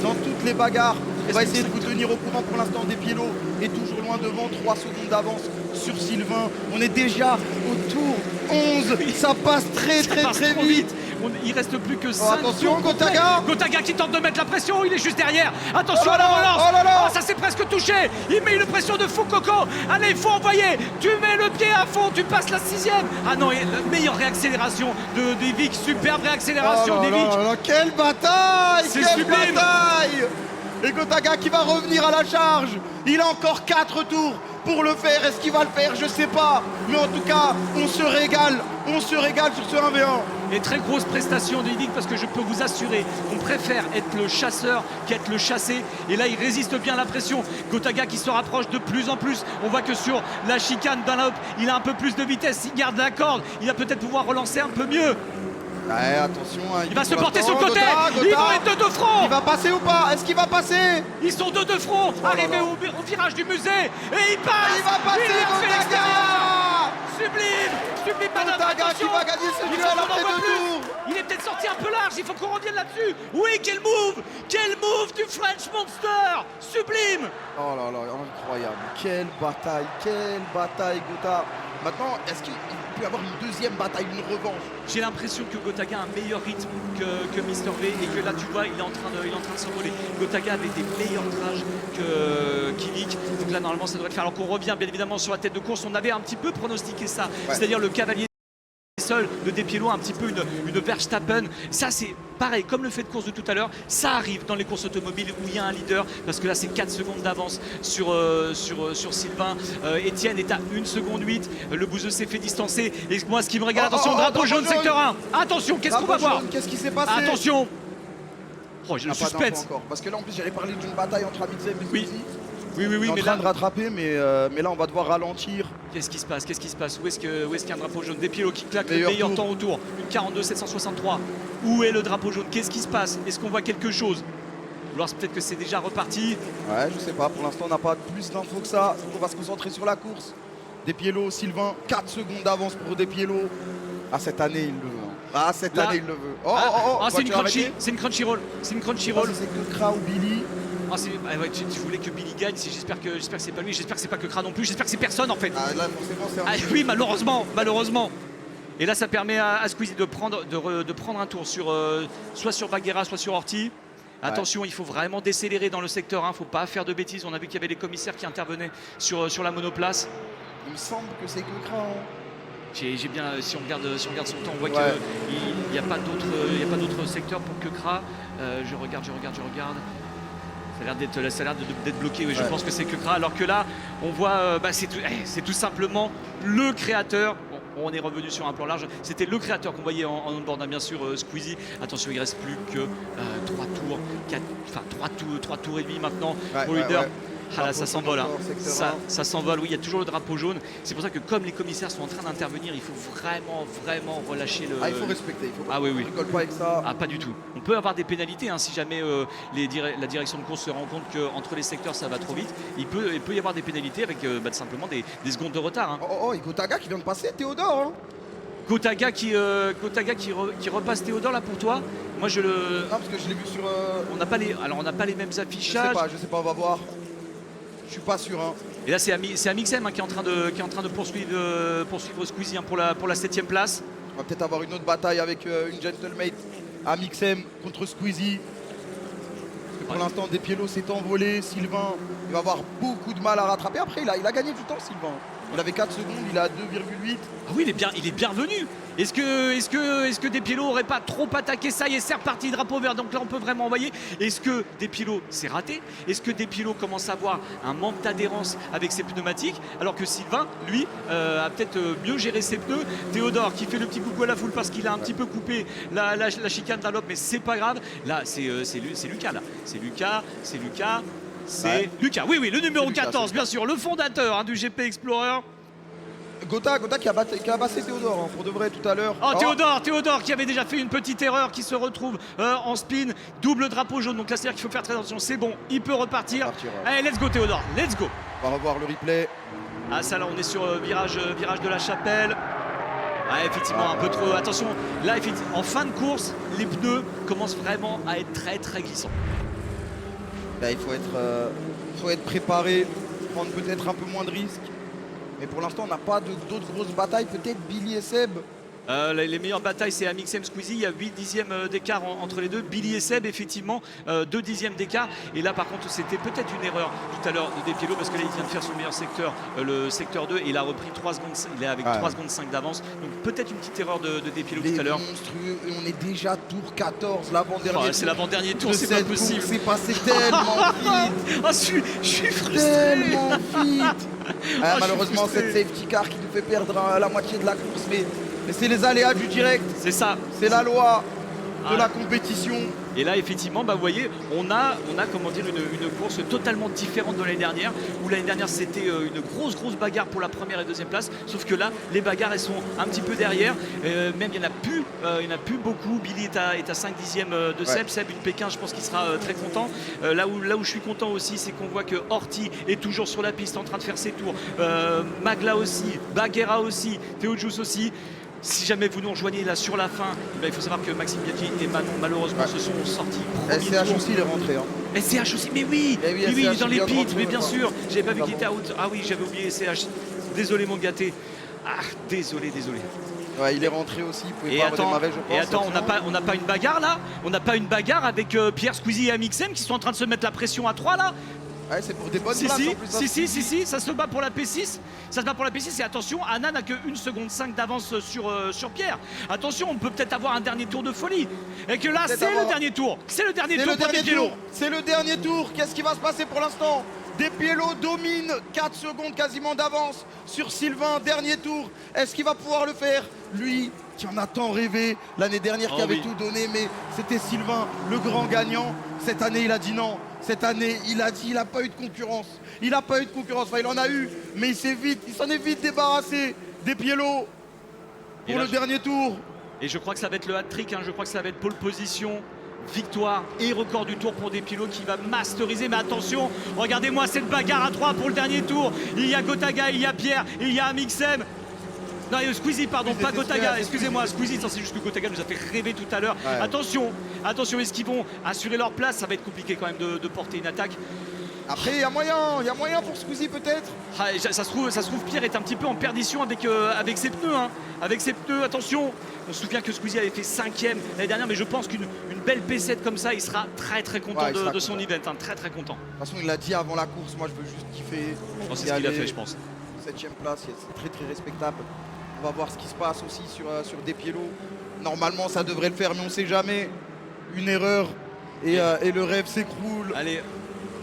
Dans toutes les bagarres. On va essayer de vous tenir au courant pour l'instant. Des Pilots est toujours loin devant. 3 secondes d'avance sur Sylvain. On est déjà au tour 11. Ça passe très vite. Il reste plus que 5 attention, tours. Gotaga qui tente de mettre la pression, il est juste derrière. Attention à la relance. Oh, ça s'est presque touché. Il met une pression de fou, Coco. Allez, il faut envoyer. Tu mets le pied à fond, tu passes la 6e. Ah non, meilleure réaccélération d'Evic. Superbe réaccélération d'Evic. Quelle bataille! C'est Quelle sublime. bataille! Et Gotaga qui va revenir à la charge. Il a encore 4 tours pour le faire. Est-ce qu'il va le faire? Je sais pas. Mais en tout cas, on se régale. On se régale sur ce 1v1. Et très grosse prestation d'Evic parce que je peux vous assurer qu'on préfère être le chasseur qu'être le chassé. Et là, il résiste bien à la pression. Gotaga qui se rapproche de plus en plus. On voit que sur la chicane Dunlop, il a un peu plus de vitesse. Il garde la corde. Il va peut-être pouvoir relancer un peu mieux. Ouais, attention. Il va se porter sur le côté. Ils vont être de front. Il va passer ou pas? Est-ce qu'il va passer? Ils sont de front. Arrivé au virage du musée. Et il passe. Il va passer, Il a fait Gotaga. l'extérieur. Sublime. Madame, Gotaga qui attention. va gagner ce duel après 2 tours. Il est peut-être sorti un peu large, il faut qu'on revienne là-dessus. Oui, quel move du French Monster. Sublime. Oh là là, incroyable. Quelle bataille, Gota. Maintenant, est-ce qu'il peut y avoir une deuxième bataille, une revanche? J'ai l'impression que Gotaga a un meilleur rythme que Mister V et que là tu vois il est en train de s'envoler. Gotaga avait des meilleurs trages que Kivik. Donc là normalement ça devrait le faire. Alors qu'on revient bien évidemment sur la tête de course, on avait un petit peu pronostiqué ça. Ouais. C'est-à-dire le cavalier seul de Despiello, un petit peu une Verstappen. Ça c'est pareil, comme le fait de course de tout à l'heure, ça arrive dans les courses automobiles où il y a un leader, parce que là c'est 4 secondes d'avance sur Sylvain. Etienne est à 1 seconde 8, le bouseux s'est fait distancer. Et moi ce qui me regarde, attention, drapeau jaune secteur 1. Attention, qu'est-ce qu'on va voir? Qu'est-ce qui s'est passé? Attention. Oh, j'ai le suspense. Encore. Parce que là en plus j'allais parler d'une bataille entre Amixem et oui. Squeezie. Oui, on est en train de rattraper, mais là on va devoir ralentir. Qu'est-ce qui se passe? Où est-ce qu'il y a un drapeau jaune? Despiello qui claque le meilleur temps autour, une 42,763. Où est le drapeau jaune? Qu'est-ce qui se passe? Est-ce qu'on voit quelque chose? Ou alors peut-être que c'est déjà reparti. Ouais, je sais pas, pour l'instant on n'a pas plus d'infos que ça. On va se concentrer sur la course. Despiello, Sylvain, 4 secondes d'avance pour Despiello. Ah, cette année il le veut. Ah, cette année il le veut. C'est une crunchy roll. C'est une crunchy roll. C'est que Kra ou Billy. Ouais, tu voulais que Billy gagne, j'espère que c'est pas lui, j'espère que c'est pas que Kra non plus, j'espère que c'est personne en fait. Ah là forcément c'est oui, malheureusement. Et là ça permet à Squeezie de prendre un tour soit sur Bagheera, soit sur Orti. Attention, il faut vraiment décélérer dans le secteur 1, faut pas faire de bêtises. On a vu qu'il y avait les commissaires qui intervenaient sur la monoplace. Il me semble que c'est que Kra. J'ai bien, si on regarde son temps, on voit qu'il n'y a pas d'autre secteur pour que Kra. Je regarde. Ça a l'air d'être bloqué, oui, je pense que c'est que Kra. Alors que là, on voit, c'est tout simplement le créateur. Bon, on est revenu sur un plan large. C'était le créateur qu'on voyait en on-board, hein, bien sûr, Squeezie. Attention, il ne reste plus que 3 tours et demi maintenant pour le leader. Ah là, ça s'envole, hein. Ça s'envole, oui, il y a toujours le drapeau jaune. C'est pour ça que comme les commissaires sont en train d'intervenir, il faut vraiment relâcher le... Ah, il faut respecter, oui. On rigole pas avec ça. Ah, pas du tout. On peut avoir des pénalités, hein, si jamais la direction de course se rend compte qu'entre les secteurs ça va trop vite. Il peut y avoir des pénalités avec simplement des secondes de retard. Hein. Et Gotaga qui vient de passer Théodore. Hein. Gotaga qui repasse Théodore là pour toi. Moi je le... Non, parce que je l'ai vu sur... On n'a pas les mêmes affichages. Je sais pas, on va voir. Je suis pas sûr. Hein. Et là c'est Amixem, hein, qui est en train de poursuivre Squeezie, hein, pour la 7ème place. On va peut-être avoir une autre bataille avec une gentlemate. Amixem contre Squeezie. Pour l'instant, Despiello s'est envolé. Sylvain, il va avoir beaucoup de mal à rattraper. Après, il a gagné du temps, Sylvain. Il avait 4 secondes, il est à 2,8. Ah oui, il est bien revenu. Est-ce que Despiello aurait pas trop attaqué ça? Et c'est reparti, drapeau vert. Donc là, on peut vraiment envoyer. Est-ce que Despiello s'est raté? Est-ce que Despiello commence à avoir un manque d'adhérence avec ses pneumatiques? Alors que Sylvain, lui, a peut-être mieux géré ses pneus. Théodore qui fait le petit coucou à la foule parce qu'il a un petit peu coupé la chicane d'un lobe, mais c'est pas grave. Là, c'est Lucas. Là, c'est Lucas. C'est Lucas, oui, le numéro 14, bien sûr, le fondateur du GP Explorer. Gotha qui a bassé Théodore, hein, pour de vrai tout à l'heure. Oh, Théodore qui avait déjà fait une petite erreur, qui se retrouve en spin, double drapeau jaune. Donc là, c'est-à-dire qu'il faut faire très attention. C'est bon, il peut repartir. Allez, let's go Théodore, let's go. On va revoir le replay. Ah, ça là, on est sur virage de la Chapelle. Ah, effectivement, un peu trop. Attention, là, en fin de course, les pneus commencent vraiment à être très très glissants. Là, il faut être préparé, prendre peut-être un peu moins de risques. Mais pour l'instant, on n'a pas d'autres grosses batailles. Peut-être Billy et Seb. Les meilleures batailles, c'est Amixem Squeezie. Il y a 8 dixièmes d'écart entre les deux. Billy et Seb, effectivement, 2 dixièmes d'écart. Et là, par contre, c'était peut-être une erreur tout à l'heure de Despiello parce que là, il vient de faire son meilleur secteur, le secteur 2. Et il a repris 3 secondes. Il est avec 3 secondes 5 d'avance. Donc peut-être une petite erreur de Despiello tout à l'heure. Monstrueux. Et on est déjà tour 14, l'avant-dernier. C'est l'avant-dernier tour, c'est pas possible. C'est passé tellement vite. Ah, je suis frustré. Tellement vite. Malheureusement, cette safety car qui nous fait perdre la moitié de la course. Mais c'est les aléas du direct. C'est ça. C'est la loi de la compétition. Et là, effectivement, vous voyez, on a comment dire, une course totalement différente de l'année dernière, où l'année dernière, c'était une grosse bagarre pour la première et deuxième place. Sauf que là, les bagarres, elles sont un petit peu derrière. Même, il n'y en a plus beaucoup. Billy est à 5 dixièmes de Seb. Seb, une Pékin, je pense qu'il sera très content. Là où je suis content aussi, c'est qu'on voit que Horty est toujours sur la piste en train de faire ses tours. Magla aussi, Baguera aussi, Théodjous aussi. Si jamais vous nous rejoignez là sur la fin, il faut savoir que Maxime Biaggi et Manon malheureusement se sont sortis. SCH aussi il est rentré. SCH aussi, mais oui, il est dans les pits, mais bien sûr. J'avais pas vu qu'il était out. Ah oui, j'avais oublié SCH. Désolé mon gâté. Ah, désolé. Ouais, il est rentré aussi, il pouvait et pas attends, redémarrer, je pense. Et attends, on n'a pas une bagarre là? On n'a pas une bagarre avec Pierre Squeezie et Amixem qui sont en train de se mettre la pression à 3 là? Ouais, c'est pour des bonnes places en plus. Si, ça se bat pour la P6. Ça se bat pour la P6 et attention, Anna n'a que 1 seconde 5 d'avance sur Pierre. Attention, on peut peut-être avoir un dernier tour de folie. Et que là, c'est le dernier tour. C'est le dernier tour pour Despiello. C'est le dernier tour. Qu'est-ce qui va se passer pour l'instant? Despiello domine, 4 secondes quasiment d'avance sur Sylvain, dernier tour. Est-ce qu'il va pouvoir le faire? Lui qui en a tant rêvé l'année dernière, qui avait tout donné, mais c'était Sylvain, le grand gagnant. Cette année, il a dit non. Cette année, il a dit, il n'a pas eu de concurrence. Il n'a pas eu de concurrence. Enfin, il en a eu, mais il s'en est vite débarrassé. Despiello pour le dernier tour. Et je crois que ça va être le hat-trick. Je crois que ça va être pole position, victoire et record du tour pour Despiello qui va masteriser. Mais attention, regardez-moi cette bagarre à 3 pour le dernier tour. Il y a Gotaga, il y a Pierre, il y a Amixem. Non, Squeezie, pardon, pas Gotaga, excusez-moi, Squeezie, c'est juste que Gotaga nous a fait rêver tout à l'heure. Attention, est-ce qu'ils vont assurer leur place? Ça va être compliqué quand même de porter une attaque. Après, il y a moyen pour Squeezie peut-être. Ça se trouve, Pierre est un petit peu en perdition avec ses pneus. Avec ses pneus, attention. On se souvient que Squeezie avait fait 5ème l'année dernière, mais je pense qu'une belle P7 comme ça, il sera très content de son event, très content. De toute façon, il l'a dit avant la course, moi je veux juste kiffer. C'est ce qu'il a fait, je pense. 7ème place, c'est très respectable. On va voir ce qui se passe aussi sur Despiello. Normalement, ça devrait le faire, mais on ne sait jamais. Une erreur et le rêve s'écroule. Allez,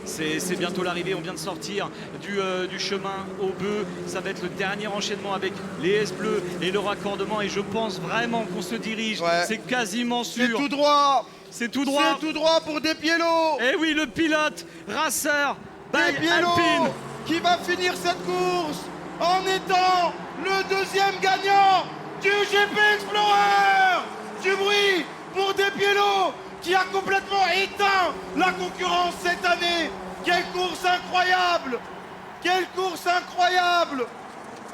c'est bientôt l'arrivée. On vient de sortir du chemin au bœuf. Ça va être le dernier enchaînement avec les S bleus et le raccordement. Et je pense vraiment qu'on se dirige. C'est quasiment sûr. C'est tout droit. C'est tout droit. C'est tout droit pour Despiello. Et oui, le pilote, racer, Despiello Alpine, qui va finir cette course en étant le deuxième gagnant du GP Explorer. Du bruit pour Despiello qui a complètement éteint la concurrence cette année. Quelle course incroyable! Quelle course incroyable!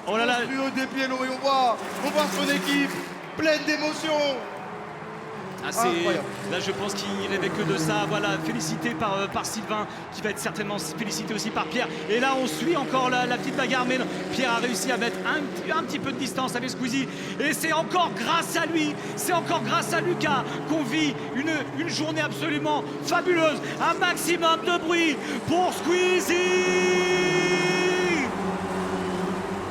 Oh là là! Despiello et on voit son équipe pleine d'émotions. Incroyable. Là, je pense qu'il rêvait que de ça. Voilà, félicité par Sylvain, qui va être certainement félicité aussi par Pierre. Et là, on suit encore la petite bagarre, mais Pierre a réussi à mettre un petit peu de distance avec Squeezie. Et c'est encore grâce à lui, c'est encore grâce à Lucas qu'on vit une journée absolument fabuleuse. Un maximum de bruit pour Squeezie.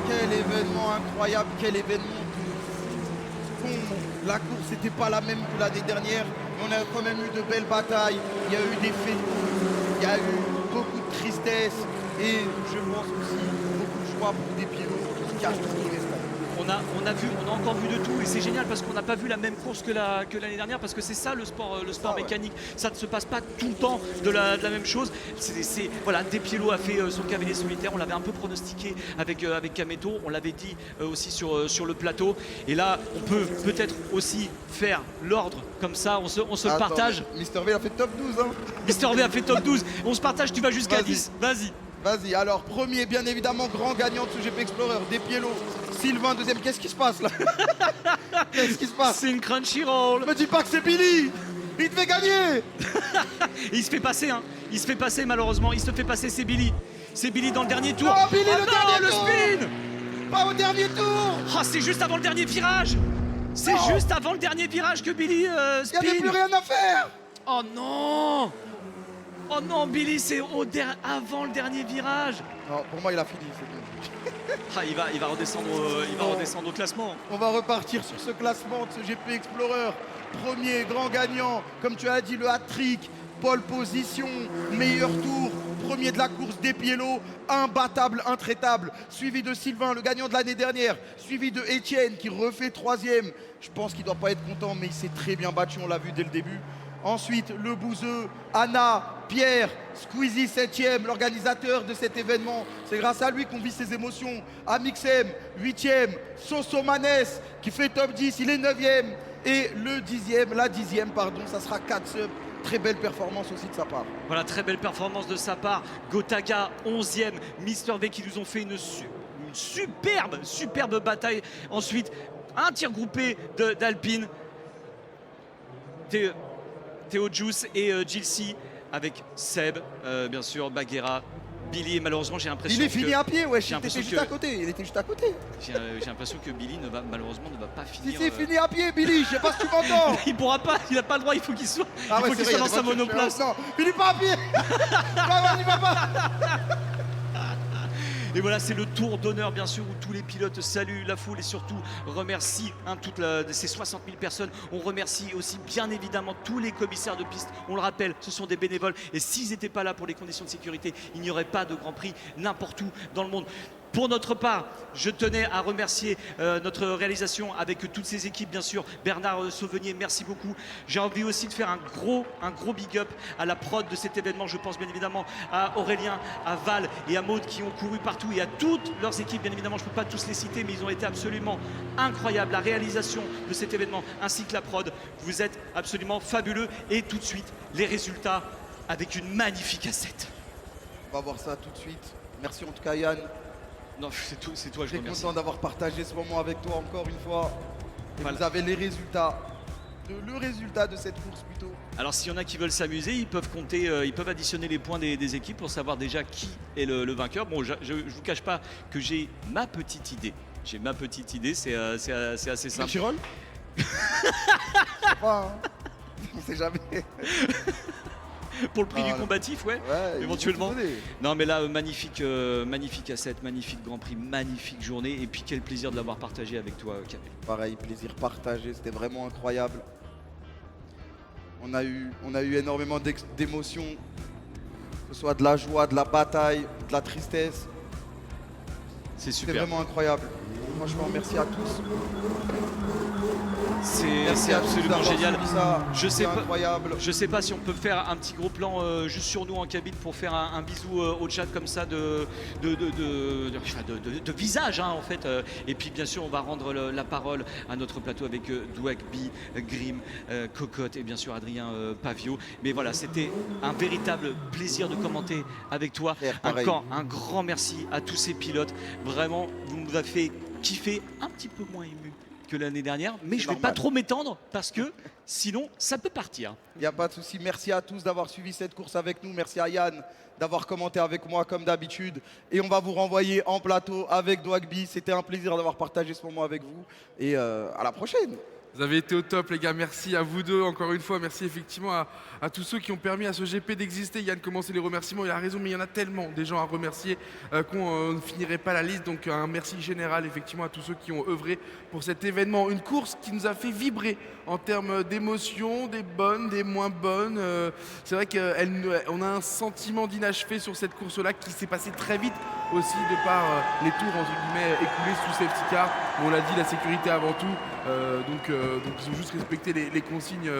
Quel événement incroyable, quel événement con. La course n'était pas la même que l'année dernière, mais on a quand même eu de belles batailles. Il y a eu des faits, il y a eu beaucoup de tristesse et je pense aussi beaucoup de joie pour des pilotes qui cachent tout le restant. On a encore vu de tout et c'est génial parce qu'on n'a pas vu la même course que l'année dernière parce que c'est ça le sport mécanique. Ça ne se passe pas tout le temps de la même chose. Voilà, Despiello a fait son cavalier solitaire, on l'avait un peu pronostiqué avec Kameto, on l'avait dit aussi sur le plateau. Et là, on peut peut-être aussi faire l'ordre comme ça, on se partage. Mister V a fait top 12. Hein. Mister V a fait top 12, on se partage, tu vas jusqu'à 10, vas-y. Vas-y, alors premier, bien évidemment, grand gagnant de ce GP Explorer, Despiello. Sylvain, deuxième. Qu'est-ce qui se passe là? Qu'est-ce qui se passe? C'est une Crunchyroll. Me dis pas que c'est Billy. Il devait gagner. Et il se fait passer, hein. Il se fait passer malheureusement. Il se fait passer, c'est Billy. C'est Billy dans le dernier tour. Oh, Billy, le dernier le tour. spin. Pas au dernier tour. Oh, c'est juste avant le dernier virage. C'est juste avant le dernier virage que Billy Il spin. n'y avait plus rien à faire. Oh non. Oh non, Billy, c'est avant le dernier virage. Non, pour moi, il a fini. C'est bon. Ah, il va redescendre, redescendre au classement. On va repartir sur ce classement de ce GP Explorer. Premier grand gagnant, comme tu as dit, le hat-trick, pole position, meilleur tour, premier de la course, Despiello, imbattable, intraitable, suivi de Sylvain, le gagnant de l'année dernière, suivi de Étienne qui refait troisième. Je pense qu'il ne doit pas être content, mais il s'est très bien battu, on l'a vu dès le début. Ensuite, le Bouzeux, Anna, Pierre, Squeezie 7e, l'organisateur de cet événement. C'est grâce à lui qu'on vit ses émotions. Amixem, 8e, Sosomanes qui fait top 10, il est 9e. Et le 10e, la 10e, pardon, ça sera 4 subs. Très belle performance aussi de sa part. Voilà, très belle performance de sa part. Gotaga, 11e. Mister V qui nous ont fait une superbe bataille. Ensuite, un tir groupé d'Alpine. Théo Juice et Gilsi avec Seb, bien sûr, Baguera, Billy. Et malheureusement, j'ai l'impression Il est fini à pied, ouais, il était juste à côté. J'ai l'impression que Billy malheureusement ne va pas finir. Si, c'est fini à pied, Billy, je sais pas si tu m'entends. Il pourra pas, il n'a pas le droit, il faut qu'il soit, Ah ouais, il faut qu'il soit dans sa monoplace. Non, Billy pas à pied. Il va pas. Et voilà, c'est le tour d'honneur, bien sûr, où tous les pilotes saluent la foule et surtout remercient toutes ces 60 000 personnes. On remercie aussi, bien évidemment, tous les commissaires de piste. On le rappelle, ce sont des bénévoles. Et s'ils n'étaient pas là pour les conditions de sécurité, il n'y aurait pas de Grand Prix n'importe où dans le monde. Pour notre part, je tenais à remercier notre réalisation avec toutes ces équipes, bien sûr. Bernard Sauvenier, merci beaucoup. J'ai envie aussi de faire un gros big up à la prod de cet événement. Je pense bien évidemment à Aurélien, à Val et à Maud qui ont couru partout et à toutes leurs équipes. Bien évidemment, je ne peux pas tous les citer, mais ils ont été absolument incroyables. La réalisation de cet événement ainsi que la prod, vous êtes absolument fabuleux. Et tout de suite, les résultats avec une magnifique asset. On va voir ça tout de suite. Merci en tout cas, Yann. Non, c'est toi, je Très remercie. content d'avoir partagé ce moment avec toi encore une fois. Et Voilà. vous avez les résultats, le résultat de cette course plutôt. Alors s'il y en a qui veulent s'amuser, ils peuvent compter, ils peuvent additionner les points des équipes pour savoir déjà qui est le vainqueur. Bon, je vous cache pas que j'ai ma petite idée. C'est assez simple. Chirol. Je sais pas, hein. On sait jamais. Pour le prix du Voilà. combatif, ouais. Ouais, Éventuellement. il faut tout donner. Non mais là, magnifique asset, magnifique Grand Prix, magnifique journée. Et puis quel plaisir de l'avoir partagé avec toi, Kamel. Pareil, plaisir partagé, c'était vraiment incroyable. On a eu énormément d'émotions, que ce soit de la joie, de la bataille, de la tristesse. C'est C'était super. vraiment incroyable. Franchement, merci à tous. Merci C'est à tous absolument d'avoir génial. suivi ça. Je sais C'est pas- incroyable. Je sais pas si on peut faire un petit gros plan juste sur nous en cabine pour faire un bisou au chat comme ça de visage hein, en fait. Et puis bien sûr on va rendre la parole à notre plateau avec Dwagby, Grim, Cocotte et bien sûr Adrien Pavio. Mais voilà, c'était un véritable plaisir de commenter avec toi. Frère, pareil. Encore un grand merci à tous ces pilotes. Vraiment, vous nous avez fait kiffer, un petit peu moins ému que l'année dernière, mais C'est je vais normal. pas trop m'étendre parce que sinon ça peut partir. Il n'y a pas de souci. Merci à tous d'avoir suivi cette course avec nous. Merci à Yann d'avoir commenté avec moi comme d'habitude. Et on va vous renvoyer en plateau avec Dwagby. C'était un plaisir d'avoir partagé ce moment avec vous. Et à la prochaine. Vous avez été au top, les gars. Merci à vous deux encore une fois. Merci effectivement à tous ceux qui ont permis à ce GP d'exister. Yann commençait les remerciements. Il a raison, mais il y en a tellement des gens à remercier qu'on ne finirait pas la liste. Donc un merci général effectivement à tous ceux qui ont œuvré pour cet événement. Une course qui nous a fait vibrer en termes d'émotions, des bonnes, des moins bonnes. C'est vrai qu'on a un sentiment d'inachevé sur cette course-là qui s'est passée très vite aussi de par les tours entre guillemets écoulés sous safety car. On l'a dit, la sécurité avant tout. Donc ils ont juste respecté les consignes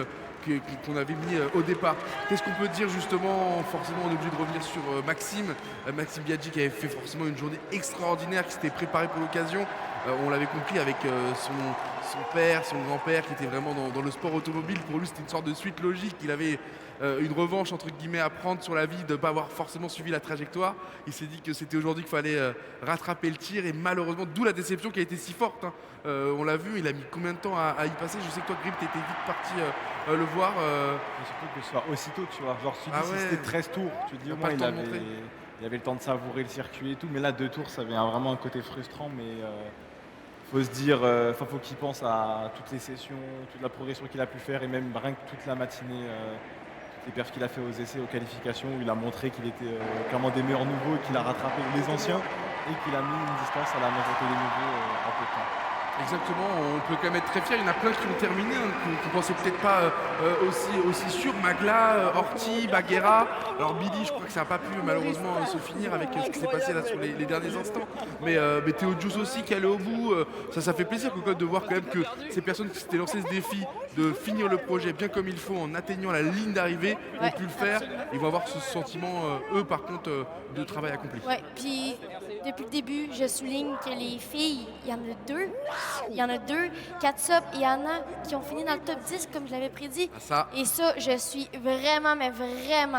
qu'on avait mis au départ. Qu'est-ce qu'on peut dire justement? Forcément on est obligé de revenir sur Maxime Biaggi qui avait fait forcément une journée extraordinaire, qui s'était préparé pour l'occasion. On l'avait compris avec son père, son grand-père qui était vraiment dans le sport automobile. Pour lui c'était une sorte de suite logique. Il avait une revanche entre guillemets à prendre sur la vie de ne pas avoir forcément suivi la trajectoire. Il s'est dit que c'était aujourd'hui qu'il fallait rattraper le tir et malheureusement d'où la déception qui a été si forte. On l'a vu, il a mis combien de temps à y passer? Je sais que toi Grip t'étais vite parti le voir. Et surtout que ce soit aussitôt, tu vois. Genre, tu dis Ah si ouais. c'était 13 tours, tu te dis Il a au pas moins le temps de montrer. il avait le temps de savourer le circuit et tout. Mais là, 2 tours, ça avait vraiment un côté frustrant. Mais faut se dire, faut qu'il pense à toutes les sessions, toute la progression qu'il a pu faire et même rien que toute la matinée. Les perfs qu'il a fait aux essais, aux qualifications, où il a montré qu'il était clairement des meilleurs nouveaux et qu'il a rattrapé les anciens et qu'il a mis une distance à la majorité des nouveaux en peu de temps. Exactement, on peut quand même être très fiers. Il y en a plein qui ont terminé, qui ne pensaient peut-être pas aussi sûr. Magla, Orti, Baguera. Alors Billy, je crois que ça n'a pas pu malheureusement se finir avec ce qui s'est passé là sur les derniers instants. Mais Théo Juice aussi qui allait au bout. Ça fait plaisir Cocotte, de voir quand même que ces personnes qui s'étaient lancées ce défi de finir le projet bien comme il faut en atteignant la ligne d'arrivée ont pu le faire. Ils vont avoir ce sentiment, eux par contre, de travail accompli. Ouais, puis depuis le début, je souligne que les filles, il y en a 2. Il y en a 2, Katsop et Anna, qui ont fini dans le top 10 comme je l'avais prédit. Ah, ça. Et ça, je suis vraiment, mais vraiment